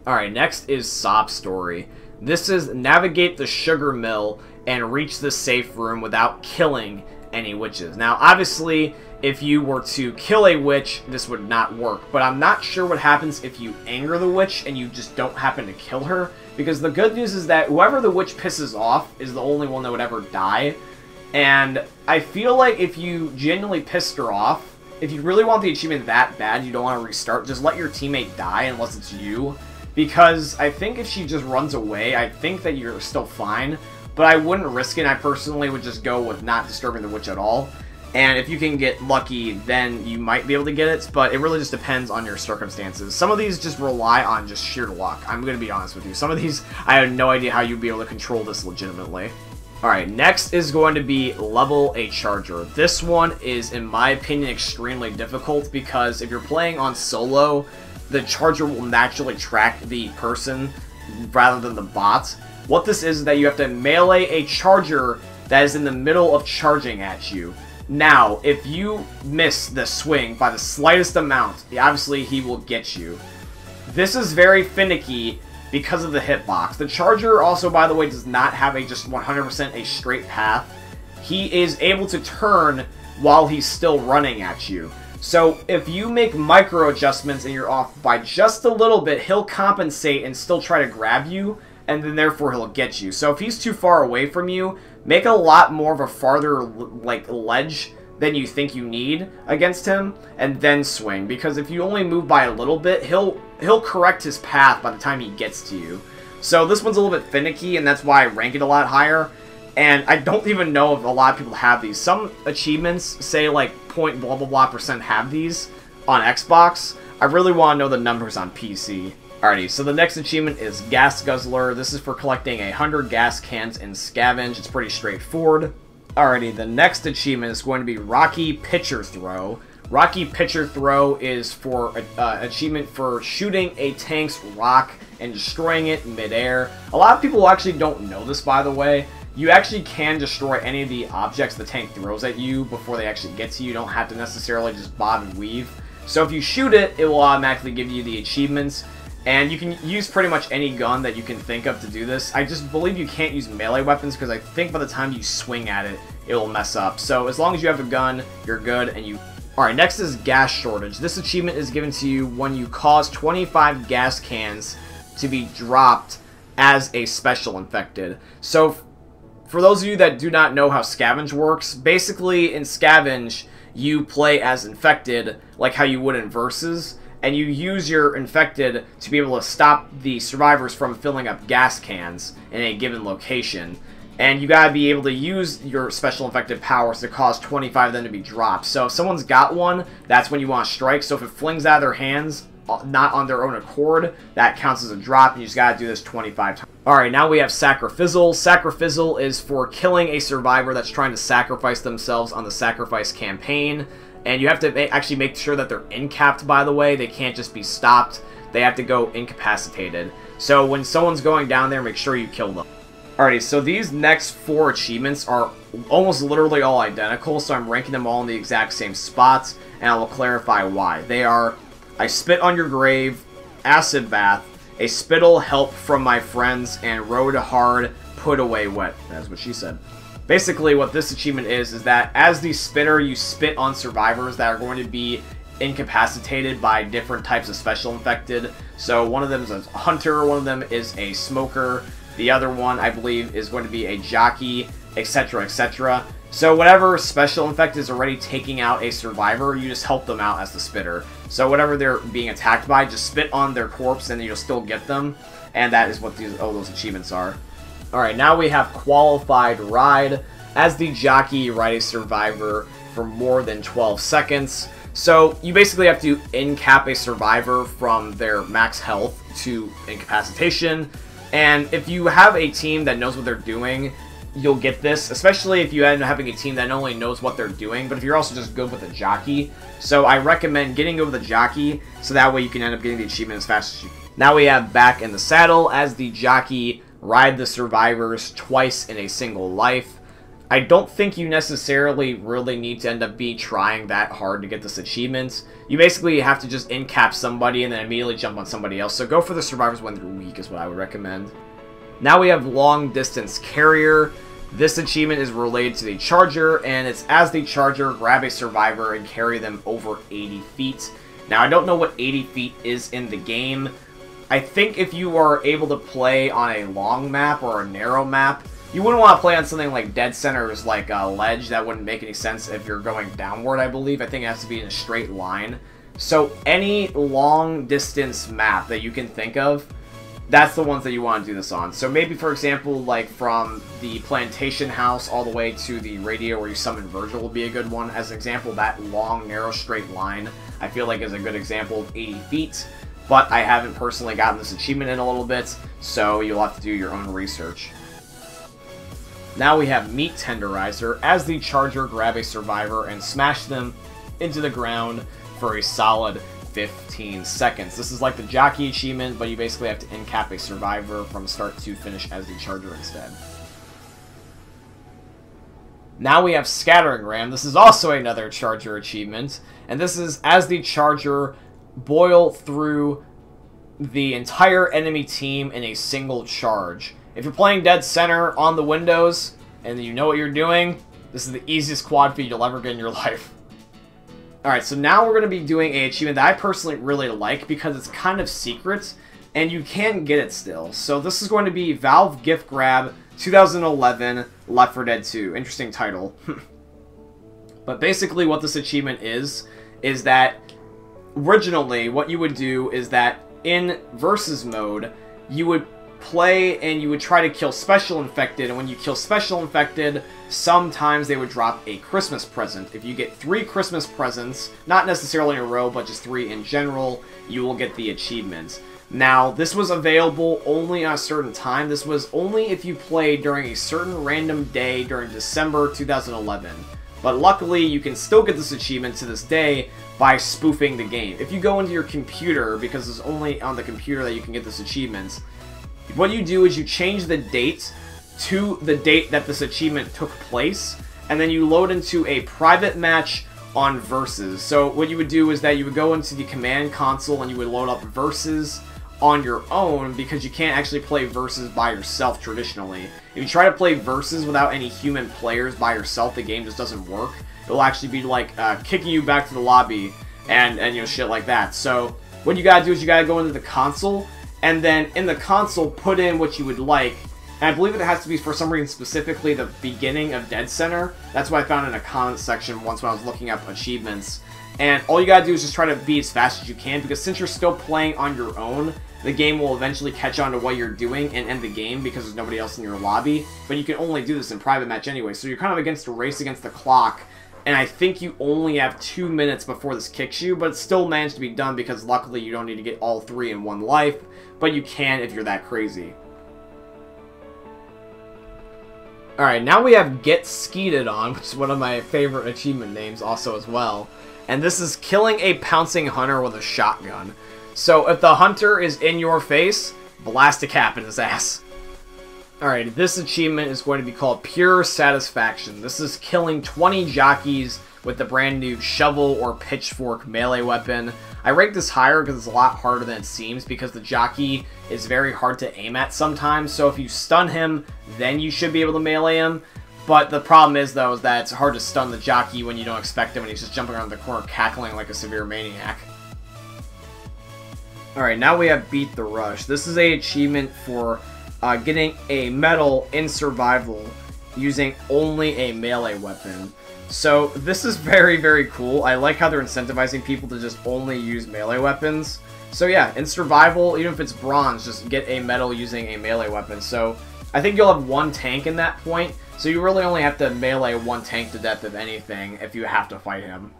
Alright, next is SOP Story. This is navigate the sugar mill and reach the safe room without killing any witches. Now, obviously, if you were to kill a witch, this would not work, but I'm not sure what happens if you anger the witch and you just don't happen to kill her, because the good news is that whoever the witch pisses off is the only one that would ever die, and I feel like if you genuinely pissed her off, if you really want the achievement that bad, you don't want to restart, just let your teammate die unless it's you, because I think if she just runs away, I think that you're still fine, but I wouldn't risk it. I personally would just go with not disturbing the witch at all. And if you can get lucky, then you might be able to get it, but it really just depends on your circumstances. Some of these just rely on just sheer luck. I'm going to be honest with you. Some of these, I have no idea how you'd be able to control this legitimately. Alright, next is going to be level a charger. This one is, in my opinion, extremely difficult because if you're playing on solo, the charger will naturally track the person rather than the bot. What this is that you have to melee a charger that is in the middle of charging at you. Now, if you miss the swing by the slightest amount, obviously he will get you. This is very finicky because of the hitbox. The charger also, by the way, does not have a just 100% a straight path. He is able to turn while he's still running at you. So if you make micro adjustments and you're off by just a little bit, he'll compensate and still try to grab you, and then therefore he'll get you. So if he's too far away from you, make a lot more of a farther ledge than you think you need against him, and then swing. Because if you only move by a little bit, he'll correct his path by the time he gets to you. So this one's a little bit finicky, and that's why I rank it a lot higher. And I don't even know if a lot of people have these. Some achievements say like .blah blah blah % have these on Xbox. I really want to know the numbers on PC. Alrighty, so the next achievement is Gas Guzzler. This is for collecting 100 gas cans in Scavenge. It's pretty straightforward. Alrighty, the next achievement is going to be Rocky Pitcher Throw. Rocky Pitcher Throw is for achievement for shooting a tank's rock and destroying it midair. A lot of people actually don't know this, by the way. You actually can destroy any of the objects the tank throws at you before they actually get to you. You don't have to necessarily just bob and weave. So if you shoot it, it will automatically give you the achievements. And you can use pretty much any gun that you can think of to do this. I just believe you can't use melee weapons because I think by the time you swing at it, it will mess up. So as long as you have a gun, you're good. And you... Alright, next is Gas Shortage. This achievement is given to you when you cause 25 gas cans to be dropped as a special infected. So for those of you that do not know how Scavenge works, basically in Scavenge, you play as infected like how you would in Versus. And you use your infected to be able to stop the survivors from filling up gas cans in a given location. And you gotta be able to use your special infected powers to cause 25 of them to be dropped. So if someone's got one, that's when you want to strike. So if it flings out of their hands, not on their own accord, that counts as a drop, and you just gotta do this 25 times. Alright, now we have Sacrifizzle. Sacrifizzle is for killing a survivor that's trying to sacrifice themselves on the sacrifice campaign. And you have to actually make sure that they're incapped, by the way. They can't just be stopped. They have to go incapacitated. So when someone's going down there, make sure you kill them. Alrighty, so these next 4 achievements are almost literally all identical, so I'm ranking them all in the exact same spots, and I will clarify why. They are, I Spit on Your Grave, Acid Bath, A Spittle Help from My Friends, and Rode Hard, Put Away Wet. That's what she said. Basically, what this achievement is that as the spitter, you spit on survivors that are going to be incapacitated by different types of special infected. So one of them is a hunter, one of them is a smoker, the other one, I believe, is going to be a jockey, etc., etc. So whatever special infected is already taking out a survivor, you just help them out as the spitter. So whatever they're being attacked by, just spit on their corpse and you'll still get them. And that is what those achievements are. Alright, now we have Qualified Ride. As the jockey, ride a survivor for more than 12 seconds. So you basically have to incap a survivor from their max health to incapacitation. And if you have a team that knows what they're doing, you'll get this, especially if you end up having a team that not only knows what they're doing, but if you're also just good with a jockey. So I recommend getting good with a jockey, so that way you can end up getting the achievement as fast as you can. Now we have Back in the Saddle. As the jockey, ride the survivors twice in a single life. I don't think you necessarily really need to end up trying that hard to get this achievement. You basically have to just incap somebody and then immediately jump on somebody else. So go for the survivors when they're weak is what I would recommend. Now we have Long Distance Carrier. This achievement is related to the Charger, and it's as the Charger, grab a survivor and carry them over 80 feet. Now I don't know what 80 feet is in the game. I think if you are able to play on a long map or a narrow map, you wouldn't want to play on something like Dead Center's like a ledge. That wouldn't make any sense if you're going downward, I believe. I think it has to be in a straight line. So any long distance map that you can think of, that's the ones that you want to do this on. So maybe, for example, like from the plantation house all the way to the radio where you summon Virgil would be a good one. As an example, that long, narrow, straight line, I feel like is a good example of 80 feet. But I haven't personally gotten this achievement in a little bit, so you'll have to do your own research. Now we have Meat Tenderizer. As the Charger, grab a survivor and smash them into the ground for a solid 15 seconds. This is like the Jockey achievement, but you basically have to incap a survivor from start to finish as the Charger instead. Now we have Scattering Ram. This is also another Charger achievement, and this is as the Charger, boil through the entire enemy team in a single charge. If you're playing Dead Center on the Windows, and you know what you're doing, this is the easiest quad feed you'll ever get in your life. Alright, so now we're going to be doing an achievement that I personally really like, because it's kind of secret, and you can get it still. So this is going to be Valve Gift Grab 2011 Left 4 Dead 2. Interesting title. But basically what this achievement is that originally what you would do is that in Versus mode, you would play and you would try to kill Special Infected, and when you kill Special Infected, sometimes they would drop a Christmas present. If you get 3 Christmas presents, not necessarily in a row, but just 3 in general, you will get the achievement. Now, this was available only on a certain time. This was only if you played during a certain random day during December 2011. But luckily, you can still get this achievement to this day by spoofing the game. If you go into your computer, because it's only on the computer that you can get this achievement, what you do is you change the date to the date that this achievement took place, and then you load into a private match on Versus. So what you would do is that you would go into the command console and you would load up Versus on your own, because you can't actually play Versus by yourself traditionally. If you try to play Versus without any human players by yourself, the game just doesn't work. It'll actually be like kicking you back to the lobby and you know, shit like that. So what you gotta do is you gotta go into the console, and then in the console put in what you would like. And I believe it has to be, for some reason, specifically the beginning of Dead Center. That's what I found in a comments section once when I was looking up achievements. And all you gotta do is just try to be as fast as you can, because since you're still playing on your own, the game will eventually catch on to what you're doing and end the game because there's nobody else in your lobby. But you can only do this in private match anyway, so you're kind of against a race against the clock. And I think you only have 2 minutes before this kicks you, but it still managed to be done because luckily you don't need to get all 3 in one life, but you can if you're that crazy. Alright, now we have Get Skeeted On, which is one of my favorite achievement names also as well. And this is killing a pouncing hunter with a shotgun. So if the hunter is in your face, blast a cap in his ass. Alright, this achievement is going to be called Pure Satisfaction. This is killing 20 jockeys with the brand new shovel or pitchfork melee weapon. I rank this higher because it's a lot harder than it seems, because the jockey is very hard to aim at sometimes. So if you stun him, then you should be able to melee him. But the problem is, though, is that it's hard to stun the jockey when you don't expect him, and he's just jumping around the corner cackling like a severe maniac. Alright, now we have Beat the Rush. This is an achievement for getting a medal in survival using only a melee weapon. So this is very, very cool. I like how they're incentivizing people to just only use melee weapons. So yeah, in survival, even if it's bronze, just get a medal using a melee weapon. So I think you'll have 1 tank in that point, so you really only have to melee 1 tank to death if anything, if you have to fight him.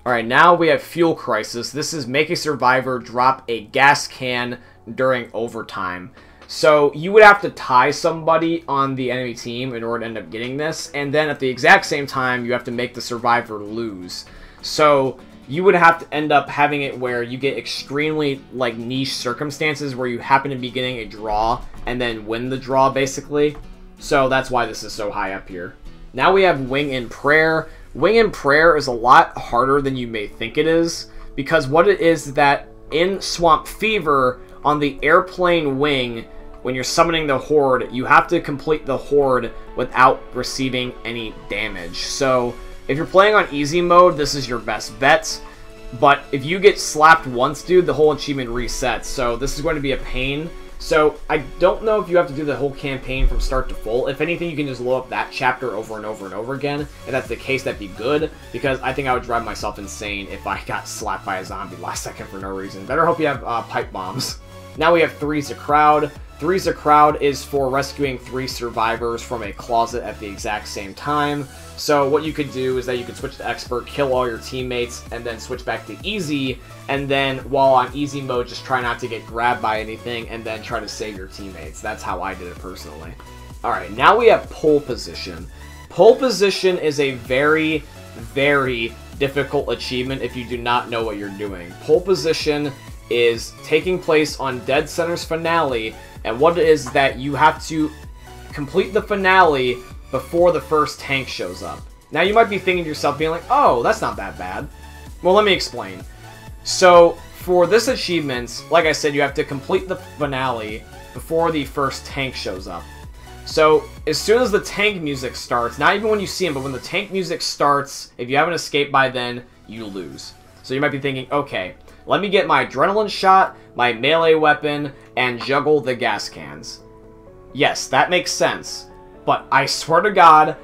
Alright, now we have Fuel Crisis. This is make a survivor drop a gas can during overtime. So you would have to tie somebody on the enemy team in order to end up getting this, and then at the exact same time, you have to make the survivor lose. So you would have to end up having it where you get extremely like niche circumstances where you happen to be getting a draw and then win the draw, basically. So that's why this is so high up here. Now we have Wing in Prayer. Wing in Prayer is a lot harder than you may think it is, because what it is that in Swamp Fever, on the airplane wing, when you're summoning the Horde, you have to complete the Horde without receiving any damage. So if you're playing on easy mode, this is your best bet. But if you get slapped once, dude, the whole achievement resets. So this is going to be a pain. So I don't know if you have to do the whole campaign from start to full. If anything, you can just load up that chapter over and over and over again. If that's the case, that'd be good, because I think I would drive myself insane if I got slapped by a zombie last second for no reason. Better hope you have pipe bombs. Now we have Three's a Crowd. Three's a Crowd is for rescuing 3 survivors from a closet at the exact same time. So what you could do is that you could switch to Expert, kill all your teammates, and then switch back to Easy, and then while on Easy mode, just try not to get grabbed by anything, and then try to save your teammates. That's how I did it personally. Alright, now we have Pole Position. Pole Position is a very, very difficult achievement if you do not know what you're doing. Pole Position is taking place on Dead Center's finale, and what it is that you have to complete the finale before the first tank shows up. Now you might be thinking to yourself, being like, oh, that's not that bad. Well, let me explain. So, for this achievement, like I said, you have to complete the finale before the first tank shows up. So, as soon as the tank music starts, not even when you see him, but when the tank music starts, if you haven't escaped by then, you lose. So you might be thinking, okay, let me get my adrenaline shot, my melee weapon, and juggle the gas cans. Yes, that makes sense. But I swear to God,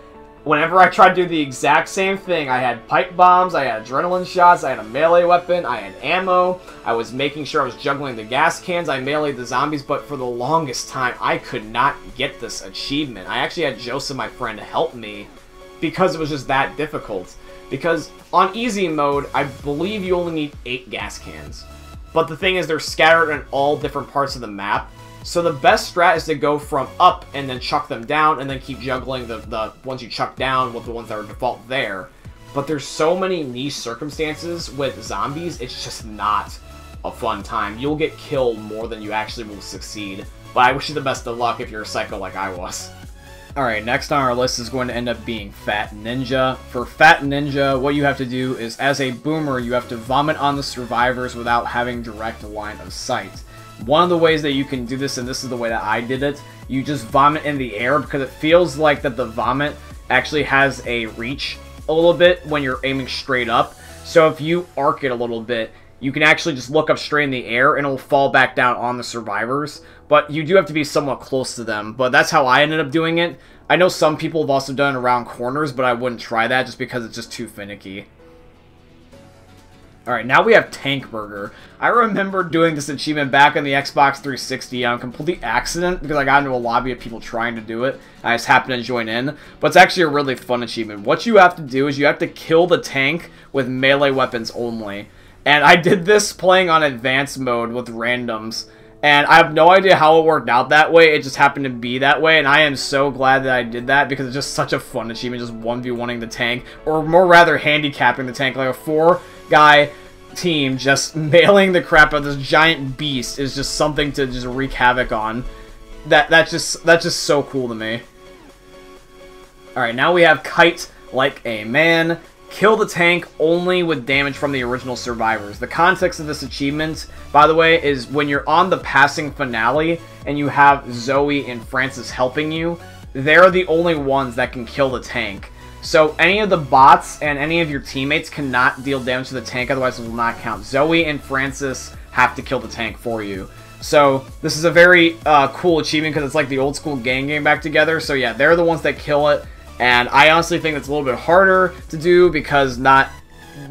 whenever I tried to do the exact same thing, I had pipe bombs, I had adrenaline shots, I had a melee weapon, I had ammo, I was making sure I was juggling the gas cans, I meleeed the zombies, but for the longest time, I could not get this achievement. I actually had Joseph, my friend, help me because it was just that difficult. Because on easy mode, I believe you only need 8 gas cans. But the thing is, they're scattered in all different parts of the map. So the best strat is to go from up and then chuck them down and then keep juggling the ones you chuck down with the ones that are default there. But there's so many niche circumstances with zombies, it's just not a fun time. You'll get killed more than you actually will succeed. But I wish you the best of luck if you're a psycho like I was. Alright, next on our list is going to end up being Fat Ninja. For Fat Ninja, what you have to do is, as a boomer, you have to vomit on the survivors without having direct line of sight. One of the ways that you can do this, and this is the way that I did it, you just vomit in the air because it feels like that the vomit actually has a reach a little bit when you're aiming straight up. So if you arc it a little bit, you can actually just look up straight in the air and it'll fall back down on the survivors. But you do have to be somewhat close to them. But that's how I ended up doing it. I know some people have also done it around corners, but I wouldn't try that just because it's just too finicky. Alright, now we have Tank Burger. I remember doing this achievement back on the Xbox 360 on complete accident because I got into a lobby of people trying to do it. I just happened to join in. But it's actually a really fun achievement. What you have to do is you have to kill the tank with melee weapons only. And I did this playing on advanced mode with randoms. And I have no idea how it worked out that way. It just happened to be that way. And I am so glad that I did that because it's just such a fun achievement. Just 1v1ing the tank. Or more rather, handicapping the tank. Like a 4-guy team just mailing the crap out of this giant beast is just something to just wreak havoc on. That's just so cool to me. Alright, now we have Kite Like a Man. Kill the tank only with damage from the original survivors. The context of this achievement, by the way, is when you're on the passing finale and you have Zoe and Francis helping you, they're the only ones that can kill the tank. So any of the bots and any of your teammates cannot deal damage to the tank, otherwise it will not count. Zoe and Francis have to kill the tank for you. So this is a very cool achievement because it's like the old school gang game back together. So yeah, they're the ones that kill it. And I honestly think it's a little bit harder to do because not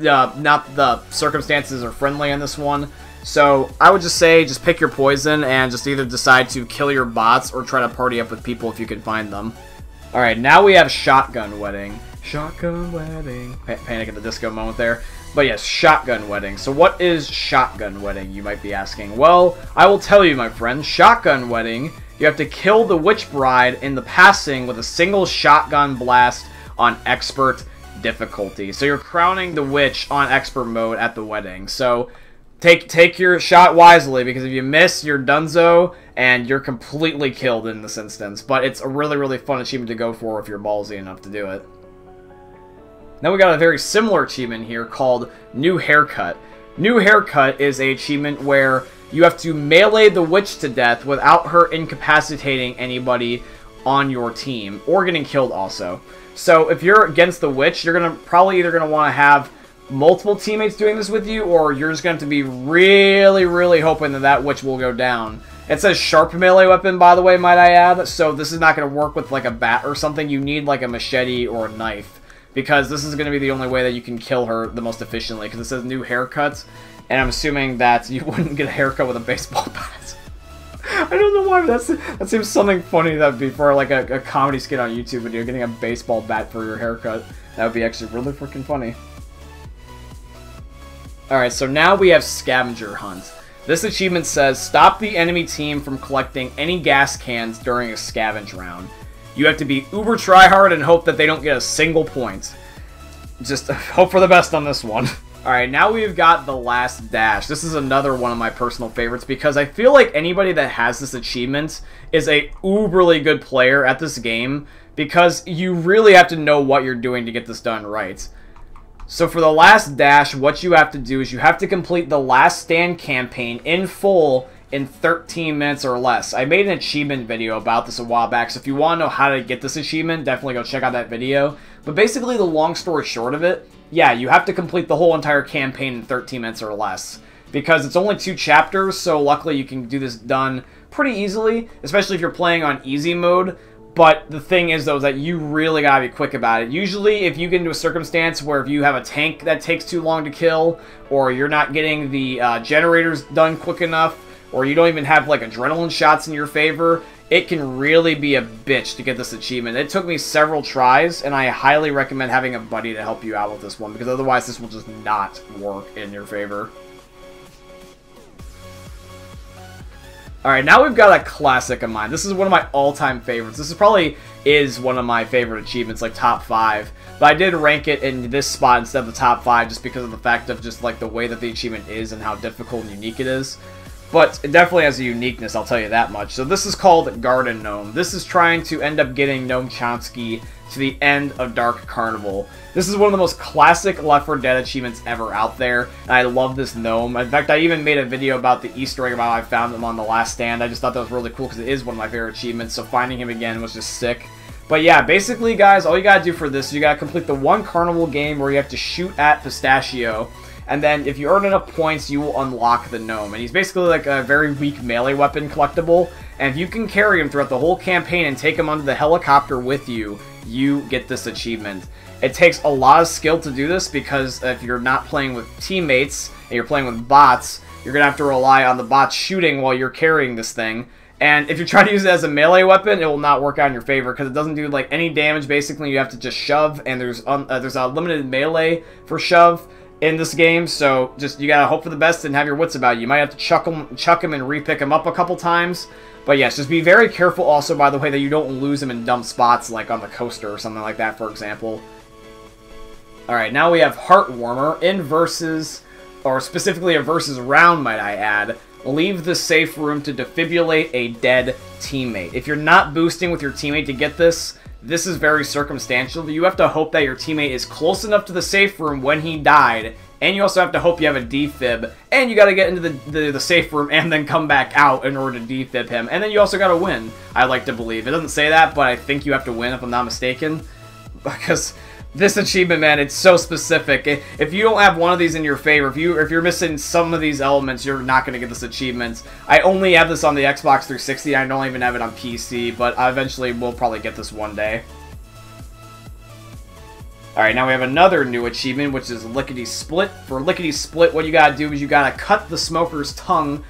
the circumstances are friendly in this one. So I would just say just pick your poison and just either decide to kill your bots or try to party up with people if you can find them. Alright, now we have Shotgun Wedding. Shotgun Wedding. Panic at the Disco moment there. But yes, Shotgun Wedding. So what is Shotgun Wedding, you might be asking? Well, I will tell you, my friend. Shotgun Wedding, you have to kill the Witch Bride in the passing with a single shotgun blast on Expert difficulty. So you're crowning the witch on Expert mode at the wedding. So take your shot wisely, because if you miss, you're donezo, and you're completely killed in this instance. But it's a really, really fun achievement to go for if you're ballsy enough to do it. Now we got a very similar achievement here called New Haircut. New Haircut is an achievement where you have to melee the witch to death without her incapacitating anybody on your team, or getting killed also. So if you're against the witch, you're probably either going to want to have multiple teammates doing this with you, or you're just going to be really, really hoping that that witch will go down. It says sharp melee weapon, by the way, might I add, so this is not going to work with like a bat or something. You need like a machete or a knife, because this is going to be the only way that you can kill her the most efficiently, because it says new haircuts, and I'm assuming that you wouldn't get a haircut with a baseball bat. I don't know why, but that seems something funny that would be for like a comedy skit on YouTube video, getting a baseball bat for your haircut. That would be actually really freaking funny. Alright, so now we have Scavenger Hunt. This achievement says, stop the enemy team from collecting any gas cans during a scavenge round. You have to be uber tryhard and hope that they don't get a single point. Just hope for the best on this one. Alright, now we've got the Last Dash. This is another one of my personal favorites because I feel like anybody that has this achievement is a uberly good player at this game, because you really have to know what you're doing to get this done right. So for the Last Dash, what you have to do is you have to complete the Last Stand campaign in full in 13 minutes or less. I made an achievement video about this a while back, so if you want to know how to get this achievement, definitely go check out that video. But basically, the long story short of it, yeah, you have to complete the whole entire campaign in 13 minutes or less. Because it's only 2 chapters, so luckily you can do this done pretty easily, especially if you're playing on easy mode. But the thing is, though, is that you really gotta be quick about it. Usually, if you get into a circumstance where if you have a tank that takes too long to kill, or you're not getting the generators done quick enough, or you don't even have, like, adrenaline shots in your favor, it can really be a bitch to get this achievement. It took me several tries, and I highly recommend having a buddy to help you out with this one, because otherwise this will just not work in your favor. Alright, now we've got a classic of mine. This is one of my all-time favorites. This is probably one of my favorite achievements, like top 5. But I did rank it in this spot instead of the top 5 just because of the fact of just like the way that the achievement is and how difficult and unique it is. But it definitely has a uniqueness, I'll tell you that much. So this is called Garden Gnome. This is trying to end up getting Gnome Chomsky to the end of Dark Carnival. This is one of the most classic Left 4 Dead achievements ever out there, and I love this gnome. In fact, I even made a video about the Easter egg about how I found him on the last stand. I just thought that was really cool because it is one of my favorite achievements, so finding him again was just sick. But yeah, basically, guys, all you gotta do for this is you gotta complete the one carnival game where you have to shoot at Pistachio, and then if you earn enough points, you will unlock the gnome. And he's basically like a very weak melee weapon collectible, and if you can carry him throughout the whole campaign and take him onto the helicopter with you, you get this achievement. It takes a lot of skill to do this because if you're not playing with teammates and you're playing with bots, you're going to have to rely on the bots shooting while you're carrying this thing. And if you try to use it as a melee weapon, it will not work out in your favor because it doesn't do like any damage. Basically, you have to just shove, and there's a limited melee for shove in this game, so just you gotta hope for the best and have your wits about you. You might have to chuck him and re-pick him up a couple times. But yes, just be very careful also, by the way, that you don't lose him in dumb spots like on the coaster or something like that, for example. Alright, now we have Heartwarmer in versus, or specifically a versus round, might I add. Leave the safe room to defibrillate a dead teammate. If you're not boosting with your teammate to get this, this is very circumstantial. You have to hope that your teammate is close enough to the safe room when he died, and you also have to hope you have a defib, and you gotta get into the safe room and then come back out in order to defib him, and then you also gotta win, I like to believe. It doesn't say that, but I think you have to win if I'm not mistaken, because this achievement, man, it's so specific. If you don't have one of these in your favor, if you're missing some of these elements, you're not going to get this achievement. I only have this on the Xbox 360. I don't even have it on PC, but I eventually will probably get this one day. Alright, now we have another new achievement, which is Lickety Split. For Lickety Split, what you gotta do is you gotta cut the smoker's tongue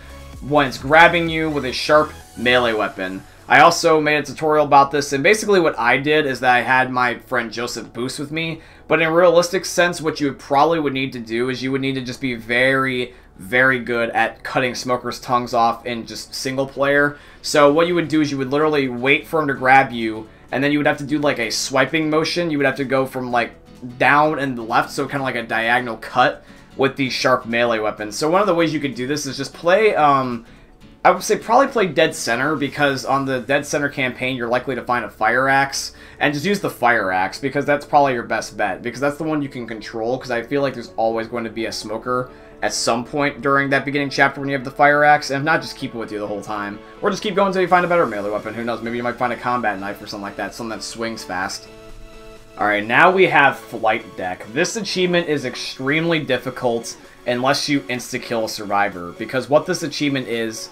when it's grabbing you with a sharp melee weapon. I also made a tutorial about this, and basically what I did is that I had my friend Joseph boost with me, but in a realistic sense, what you probably would need to do is you would need to just be very, very good at cutting smokers' tongues off in just single player. So what you would do is you would literally wait for him to grab you, and then you would have to do like a swiping motion. You would have to go from like down and left, so kind of like a diagonal cut with these sharp melee weapons. So one of the ways you could do this is just play, I would say probably play dead center, because on the dead center campaign you're likely to find a fire axe, and just use the fire axe because that's probably your best bet, because that's the one you can control, because I feel like there's always going to be a smoker at some point during that beginning chapter when you have the fire axe, and if not, just keep it with you the whole time. Or just keep going until you find a better melee weapon. Who knows, maybe you might find a combat knife or something like that, something that swings fast. Alright, now we have Flight Deck. This achievement is extremely difficult unless you insta-kill a survivor, because what this achievement is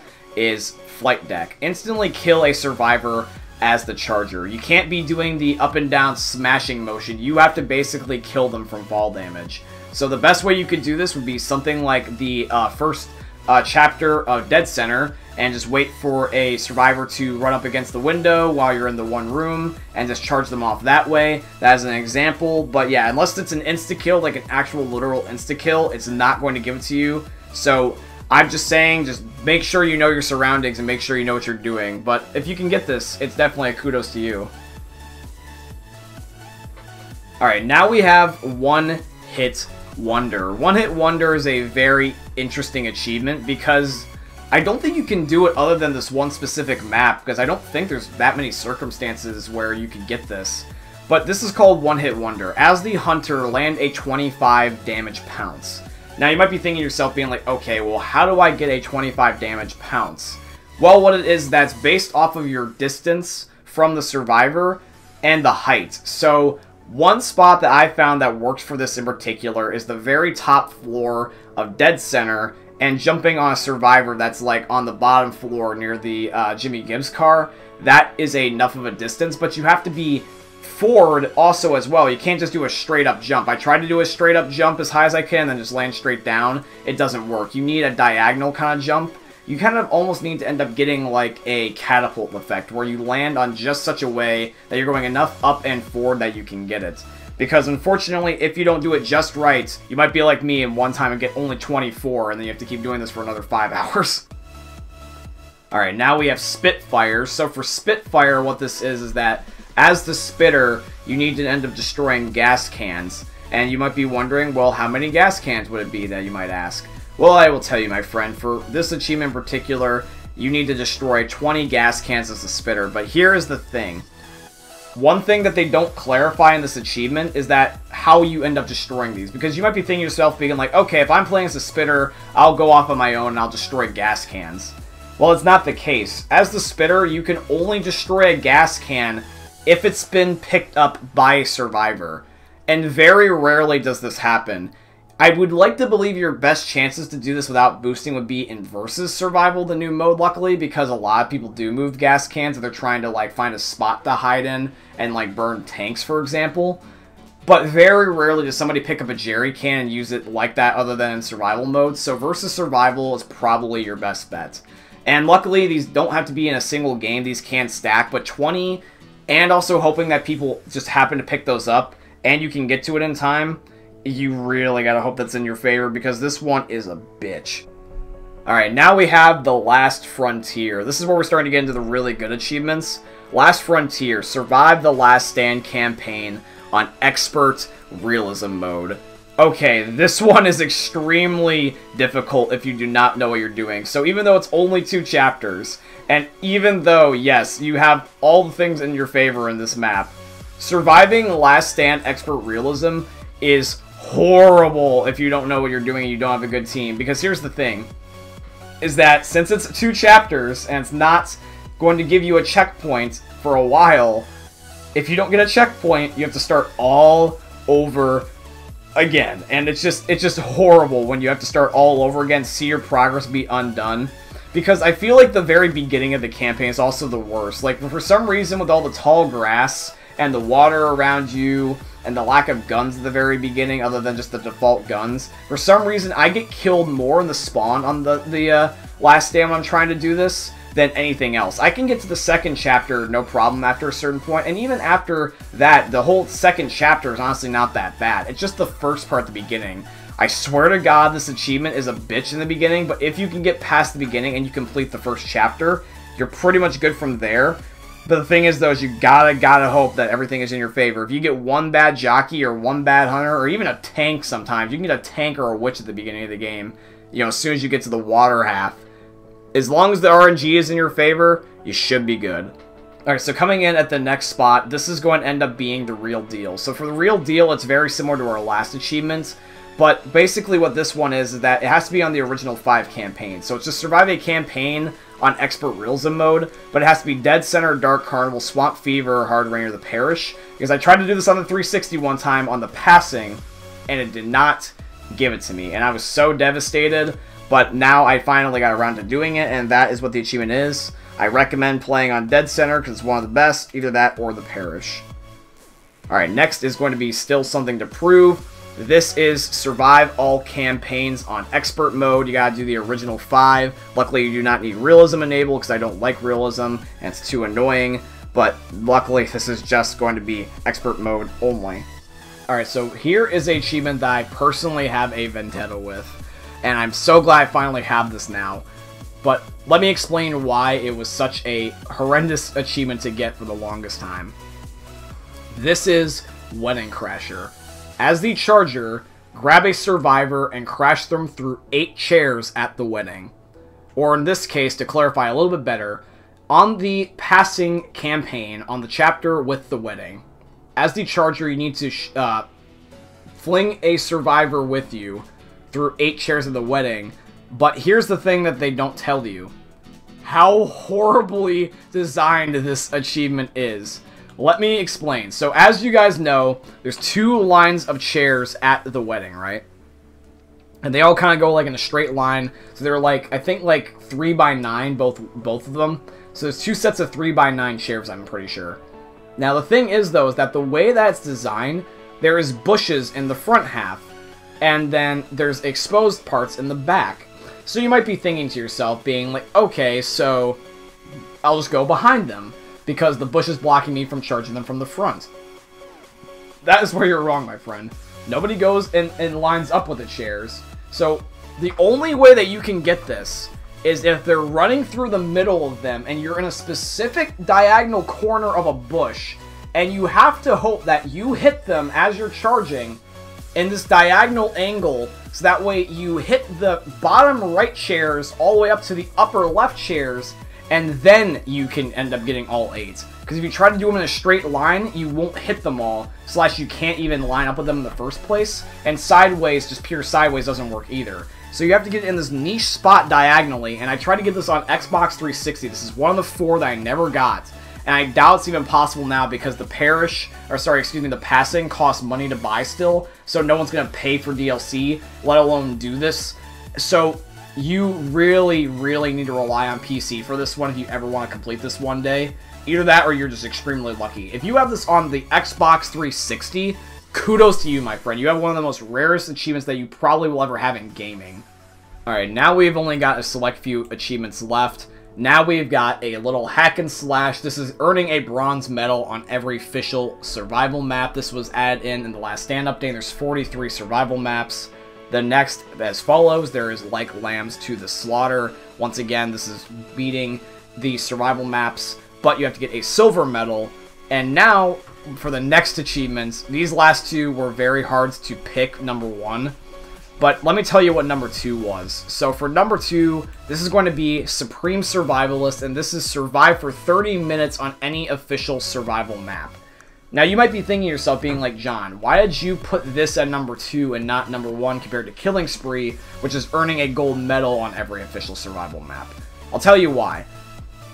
Flight Deck. Instantly kill a survivor as the charger. You can't be doing the up and down smashing motion. You have to basically kill them from fall damage. So the best way you could do this would be something like the first chapter of Dead Center, and just wait for a survivor to run up against the window while you're in the one room, and just charge them off that way. That is an example, but yeah, unless it's an insta-kill, like an actual literal insta-kill, it's not going to give it to you. So I'm just saying, just make sure you know your surroundings and make sure you know what you're doing. But if you can get this, it's definitely a kudos to you. Alright, now we have One Hit Wonder. One Hit Wonder is a very interesting achievement because I don't think you can do it other than this one specific map, because I don't think there's that many circumstances where you can get this. But this is called One Hit Wonder. As the hunter, land a 25 damage pounce. Now you might be thinking to yourself, being like, okay, well, how do I get a 25 damage pounce? Well, what it is, that's based off of your distance from the survivor and the height. So one spot that I found that works for this in particular is the very top floor of Dead Center, and jumping on a survivor that's like on the bottom floor near the Jimmy Gibbs car, that is enough of a distance, but you have to be forward also as well. You can't just do a straight up jump. I tried to do a straight up jump as high as I can, then just land straight down. It doesn't work. You need a diagonal kind of jump. You kind of almost need to end up getting like a catapult effect, where you land on just such a way that you're going enough up and forward that you can get it. Because unfortunately, if you don't do it just right, you might be like me and one time and get only 24, and then you have to keep doing this for another 5 hours. Alright, now we have Spitfire. So for Spitfire, what this is that as the spitter, you need to end up destroying gas cans. And you might be wondering, well, how many gas cans would it be that you might ask? Well, I will tell you, my friend, for this achievement in particular, you need to destroy 20 gas cans as a spitter. But here is the thing. One thing that they don't clarify in this achievement is that how you end up destroying these. Because you might be thinking to yourself, being like, okay, if I'm playing as a spitter, I'll go off on my own and I'll destroy gas cans. Well, it's not the case. As the spitter, you can only destroy a gas can if it's been picked up by a survivor. And very rarely does this happen. I would like to believe your best chances to do this without boosting would be in Versus Survival, the new mode, luckily, because a lot of people do move gas cans if they're trying to, like, find a spot to hide in and, like, burn tanks, for example. But very rarely does somebody pick up a jerry can and use it like that other than in survival mode, so Versus Survival is probably your best bet. And luckily, these don't have to be in a single game, these can stack, but 20, and also hoping that people just happen to pick those up, and you can get to it in time, you really gotta hope that's in your favor, because this one is a bitch. Alright, now we have the Last Frontier. This is where we're starting to get into the really good achievements. Last Frontier, survive the last stand campaign on Expert Realism mode. Okay, this one is extremely difficult if you do not know what you're doing. So even though it's only 2 chapters, and even though, yes, you have all the things in your favor in this map, surviving Last Stand Expert Realism is horrible if you don't know what you're doing and you don't have a good team. Because here's the thing, is that since it's 2 chapters and it's not going to give you a checkpoint for a while, if you don't get a checkpoint, you have to start all over again. And it's just horrible when you have to start all over again, see your progress be undone. Because I feel like the very beginning of the campaign is also the worst. Like, for some reason, with all the tall grass and the water around you and the lack of guns at the very beginning, other than just the default guns, for some reason I get killed more in the spawn on the last stand when I'm trying to do this than anything else. I can get to the second chapter no problem after a certain point, and even after that, the whole second chapter is honestly not that bad. It's just the first part at the beginning. I swear to God, this achievement is a bitch in the beginning, but if you can get past the beginning and you complete the first chapter, you're pretty much good from there. But the thing is, though, is you gotta hope that everything is in your favor. If you get one bad jockey or one bad hunter, or even a tank sometimes, you can get a tank or a witch at the beginning of the game, you know, as soon as you get to the water half. As long as the RNG is in your favor, you should be good. Alright, so coming in at the next spot, this is going to end up being the real deal. So for the real deal, it's very similar to our last achievement. But basically what this one is that it has to be on the original 5 campaigns. So it's to survive a campaign on Expert Realism mode, but it has to be Dead Center, Dark Carnival, Swamp Fever, Hard Rain, or the Parish. Because I tried to do this on the 360 one time on the passing, and it did not give it to me. And I was so devastated, but now I finally got around to doing it, and that is what the achievement is. I recommend playing on Dead Center because it's one of the best, either that or the Parish. Alright, next is going to be Still Something to Prove. This is survive all campaigns on expert mode. You gotta do the original 5. Luckily, you do not need realism enabled because I don't like realism and it's too annoying. But luckily, this is just going to be expert mode only. Alright, so here is an achievement that I personally have a vendetta with. And I'm so glad I finally have this now. But let me explain why it was such a horrendous achievement to get for the longest time. This is Wedding Crasher. As the Charger, grab a survivor and crash them through 8 chairs at the wedding. Or in this case, to clarify a little bit better, on the passing campaign on the chapter with the wedding, as the Charger, you need to fling a survivor with you through 8 chairs at the wedding. But here's the thing that they don't tell you. How horribly designed this achievement is. Let me explain. So as you guys know, there's 2 lines of chairs at the wedding, right? And they all kind of go like in a straight line. So they're like, I think like 3x9, both of them. So there's 2 sets of 3x9 chairs, I'm pretty sure. Now the thing is though, is that the way that it's designed, there is bushes in the front half. And then there's exposed parts in the back. So you might be thinking to yourself, being like, okay, so I'll just go behind them. Because the bush is blocking me from charging them from the front. That is where you're wrong, my friend. Nobody goes and lines up with the chairs. So the only way that you can get this is if they're running through the middle of them and you're in a specific diagonal corner of a bush and you have to hope that you hit them as you're charging in this diagonal angle so that way you hit the bottom right chairs all the way up to the upper left chairs and then you can end up getting all 8. Because if you try to do them in a straight line, you won't hit them all, / you can't even line up with them in the first place. And sideways, just pure sideways, doesn't work either. So you have to get in this niche spot diagonally, and I tried to get this on Xbox 360. This is one of the 4 that I never got. And I doubt it's even possible now because the the passing costs money to buy still, so no one's going to pay for DLC, let alone do this. So you really, really need to rely on PC for this one if you ever want to complete this one day. Either that or you're just extremely lucky. If you have this on the Xbox 360, kudos to you, my friend. You have one of the most rarest achievements that you probably will ever have in gaming. Alright, now we've only got a select few achievements left. Now we've got a little hack and slash. This is earning a bronze medal on every official survival map. This was added in the last stand update. There's 43 survival maps. The next, as follows, there is Like Lambs to the Slaughter. Once again, this is beating the survival maps, but you have to get a silver medal. And now, for the next achievements, these last 2 were very hard to pick number 1. But let me tell you what number 2 was. So for number 2, this is going to be Supreme Survivalist, and this is survive for 30 minutes on any official survival map. Now you might be thinking to yourself, being like, John, why did you put this at number 2 and not number 1 compared to Killing Spree, which is earning a gold medal on every official survival map? I'll tell you why.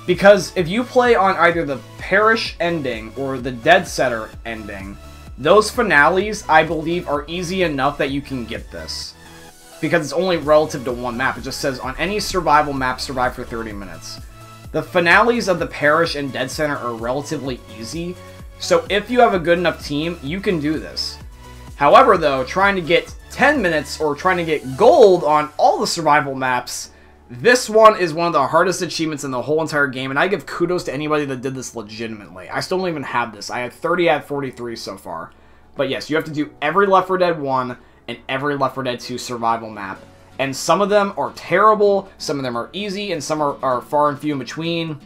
Because if you play on either the Parish ending or the Dead Setter ending, those finales, I believe, are easy enough that you can get this. Because it's only relative to one map. It just says, on any survival map, survive for 30 minutes. The finales of the Parish and Dead Center are relatively easy, so if you have a good enough team, you can do this. However, though, trying to get 10 minutes or trying to get gold on all the survival maps, this one is one of the hardest achievements in the whole entire game, and I give kudos to anybody that did this legitimately. I still don't even have this. I had 30 out of 43 so far. But yes, you have to do every Left 4 Dead 1 and every Left 4 Dead 2 survival map. And some of them are terrible, some of them are easy, and some are far and few in between.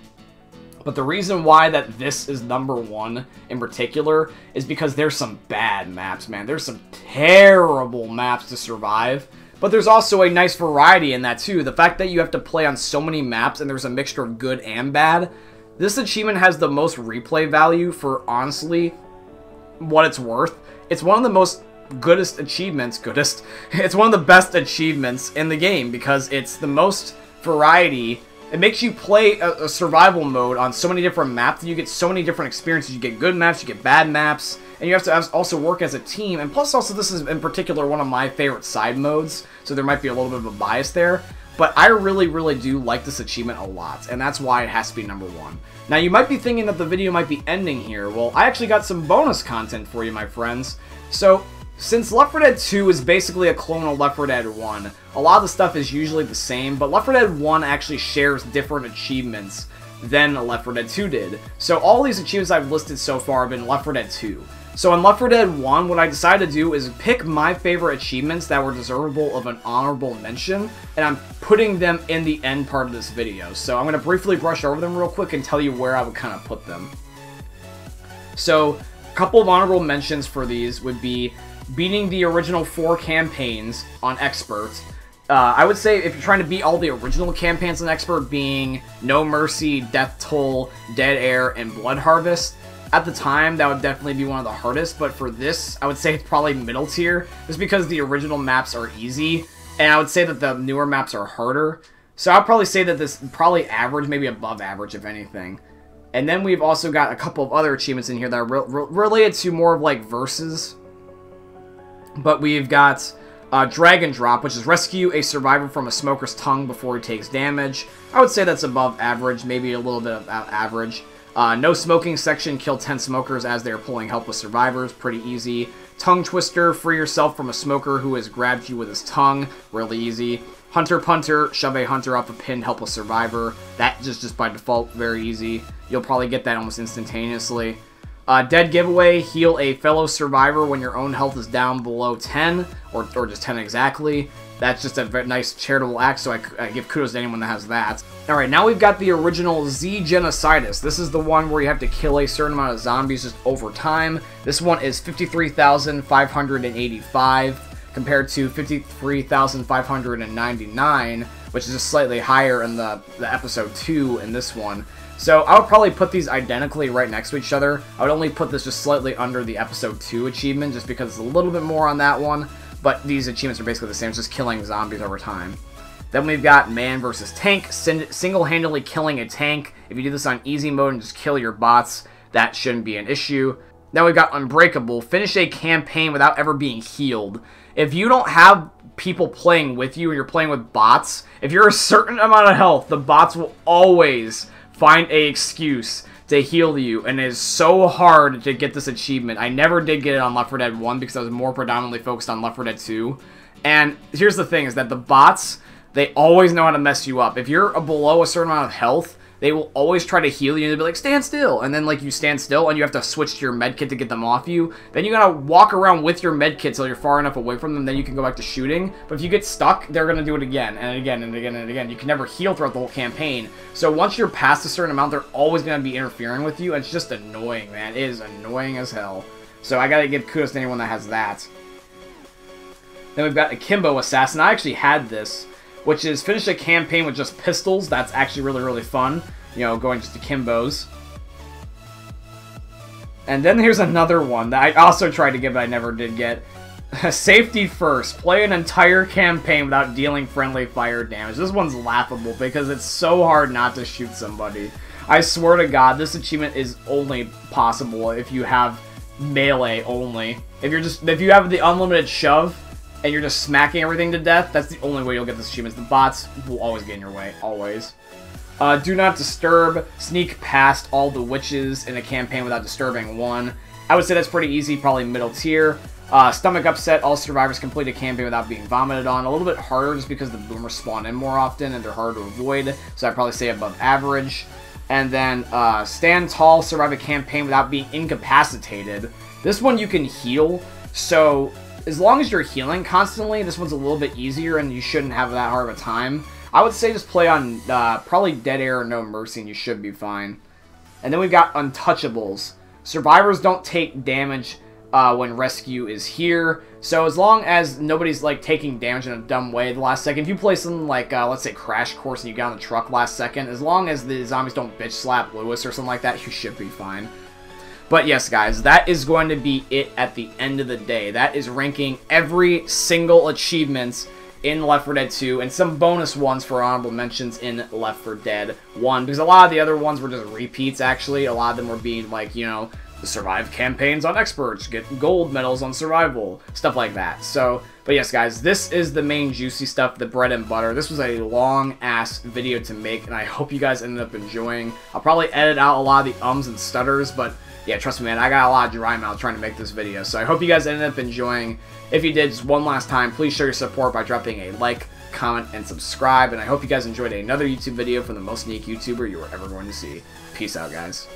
But the reason why that this is number 1 in particular is because there's some bad maps, man. There's some terrible maps to survive. But there's also a nice variety in that too. The fact that you have to play on so many maps and there's a mixture of good and bad. This achievement has the most replay value for, honestly, what it's worth. It's one of the most it's one of the best achievements in the game because it's the most variety. It makes you play a survival mode on so many different maps. You get so many different experiences. You get good maps, you get bad maps, and you have to also work as a team. And plus, also, this is in particular one of my favorite side modes, so there might be a little bit of a bias there. But I really, really do like this achievement a lot, and that's why it has to be number 1. Now, you might be thinking that the video might be ending here. Well, I actually got some bonus content for you, my friends. So, since Left 4 Dead 2 is basically a clone of Left 4 Dead 1, a lot of the stuff is usually the same, but Left 4 Dead 1 actually shares different achievements than Left 4 Dead 2 did. So all these achievements I've listed so far have been Left 4 Dead 2. So in Left 4 Dead 1, what I decided to do is pick my favorite achievements that were deservable of an honorable mention, and I'm putting them in the end part of this video. So I'm going to briefly brush over them real quick and tell you where I would kind of put them. So a couple of honorable mentions for these would be beating the original 4 campaigns on Expert. I would say if you're trying to beat all the original campaigns on Expert, being No Mercy, Death Toll, Dead Air, and Blood Harvest, at the time that would definitely be one of the hardest, but for this, I would say it's probably middle tier, just because the original maps are easy, and I would say that the newer maps are harder. So I'd probably say that this is probably average, maybe above average, if anything. And then we've also got a couple of other achievements in here that are related to more of like verses. But we've got Drag and drop, which is rescue a survivor from a smoker's tongue before he takes damage. I would say that's above average, maybe a little bit of average. No smoking section, kill 10 smokers as they are pulling helpless survivors, pretty easy. Tongue twister, free yourself from a smoker who has grabbed you with his tongue, really easy. Hunter punter, shove a hunter off a pinned helpless survivor. That just by default, very easy. You'll probably get that almost instantaneously. Dead giveaway, heal a fellow survivor when your own health is down below 10, or just 10 exactly. That's just a very nice charitable act, so I give kudos to anyone that has that. Alright, now we've got the original Z Genocidus. This is the one where you have to kill a certain amount of zombies just over time. This one is 53,585 compared to 53,599, which is just slightly higher in the episode 2 in this one. So I would probably put these identically right next to each other. I would only put this just slightly under the episode 2 achievement, just because it's a little bit more on that one. But these achievements are basically the same, it's just killing zombies over time. Then we've got Man versus Tank, single-handedly killing a tank. If you do this on easy mode and just kill your bots, that shouldn't be an issue. Then we've got Unbreakable, finish a campaign without ever being healed. If you don't have people playing with you and you're playing with bots, if you're a certain amount of health, the bots will always find a excuse to heal you, and it is so hard to get this achievement. I never did get it on Left 4 Dead 1 because I was more predominantly focused on Left 4 Dead 2. And here's the thing, is that the bots, they always know how to mess you up. If you're below a certain amount of health, they will always try to heal you, and they'll be like, stand still, and then like you stand still, and you have to switch to your medkit to get them off you. Then you gotta walk around with your medkit till you're far enough away from them, then you can go back to shooting. But if you get stuck, they're gonna do it again, and again, and again, and again. You can never heal throughout the whole campaign. So once you're past a certain amount, they're always gonna be interfering with you, and it's just annoying, man. It is annoying as hell. So I gotta give kudos to anyone that has that. Then we've got Akimbo Assassin. I actually had this, which is finish a campaign with just pistols. That's actually really, really fun. You know, going just to Kimbos. And then here's another one that I also tried to get, but I never did get. Safety first. Play an entire campaign without dealing friendly fire damage. This one's laughable because it's so hard not to shoot somebody. I swear to God, this achievement is only possible if you have melee only. If you have the unlimited shove and you're just smacking everything to death, that's the only way you'll get this achievement. The bots will always get in your way. Always. Do not disturb. Sneak past all the witches in a campaign without disturbing one. I would say that's pretty easy, probably middle tier. Stomach upset. All survivors complete a campaign without being vomited on. A little bit harder just because the boomers spawn in more often and they're hard to avoid. So I'd probably say above average. And then stand tall. Survive a campaign without being incapacitated. This one you can heal. So as long as you're healing constantly, this one's a little bit easier and you shouldn't have that hard of a time. I would say just play on probably Dead Air or No Mercy and you should be fine. And then we've got Untouchables. Survivors don't take damage when rescue is here. So as long as nobody's like taking damage in a dumb way the last second, if you play something like, let's say Crash Course and you get on the truck last second, as long as the zombies don't bitch slap Lewis or something like that, you should be fine. But yes, guys, that is going to be it at the end of the day. That is ranking every single achievement in Left 4 Dead 2, and some bonus ones for honorable mentions in Left 4 Dead 1, because a lot of the other ones were just repeats, actually. A lot of them were being, like, you know, survive campaigns on experts, get gold medals on survival, stuff like that. So, but yes, guys, this is the main juicy stuff, the bread and butter. This was a long-ass video to make, and I hope you guys ended up enjoying. I'll probably edit out a lot of the ums and stutters, but yeah, trust me, man, I got a lot of dry mouth trying to make this video, so I hope you guys ended up enjoying. If you did, just one last time, please show your support by dropping a like, comment, and subscribe, and I hope you guys enjoyed another YouTube video from the most unique YouTuber you were ever going to see. Peace out, guys.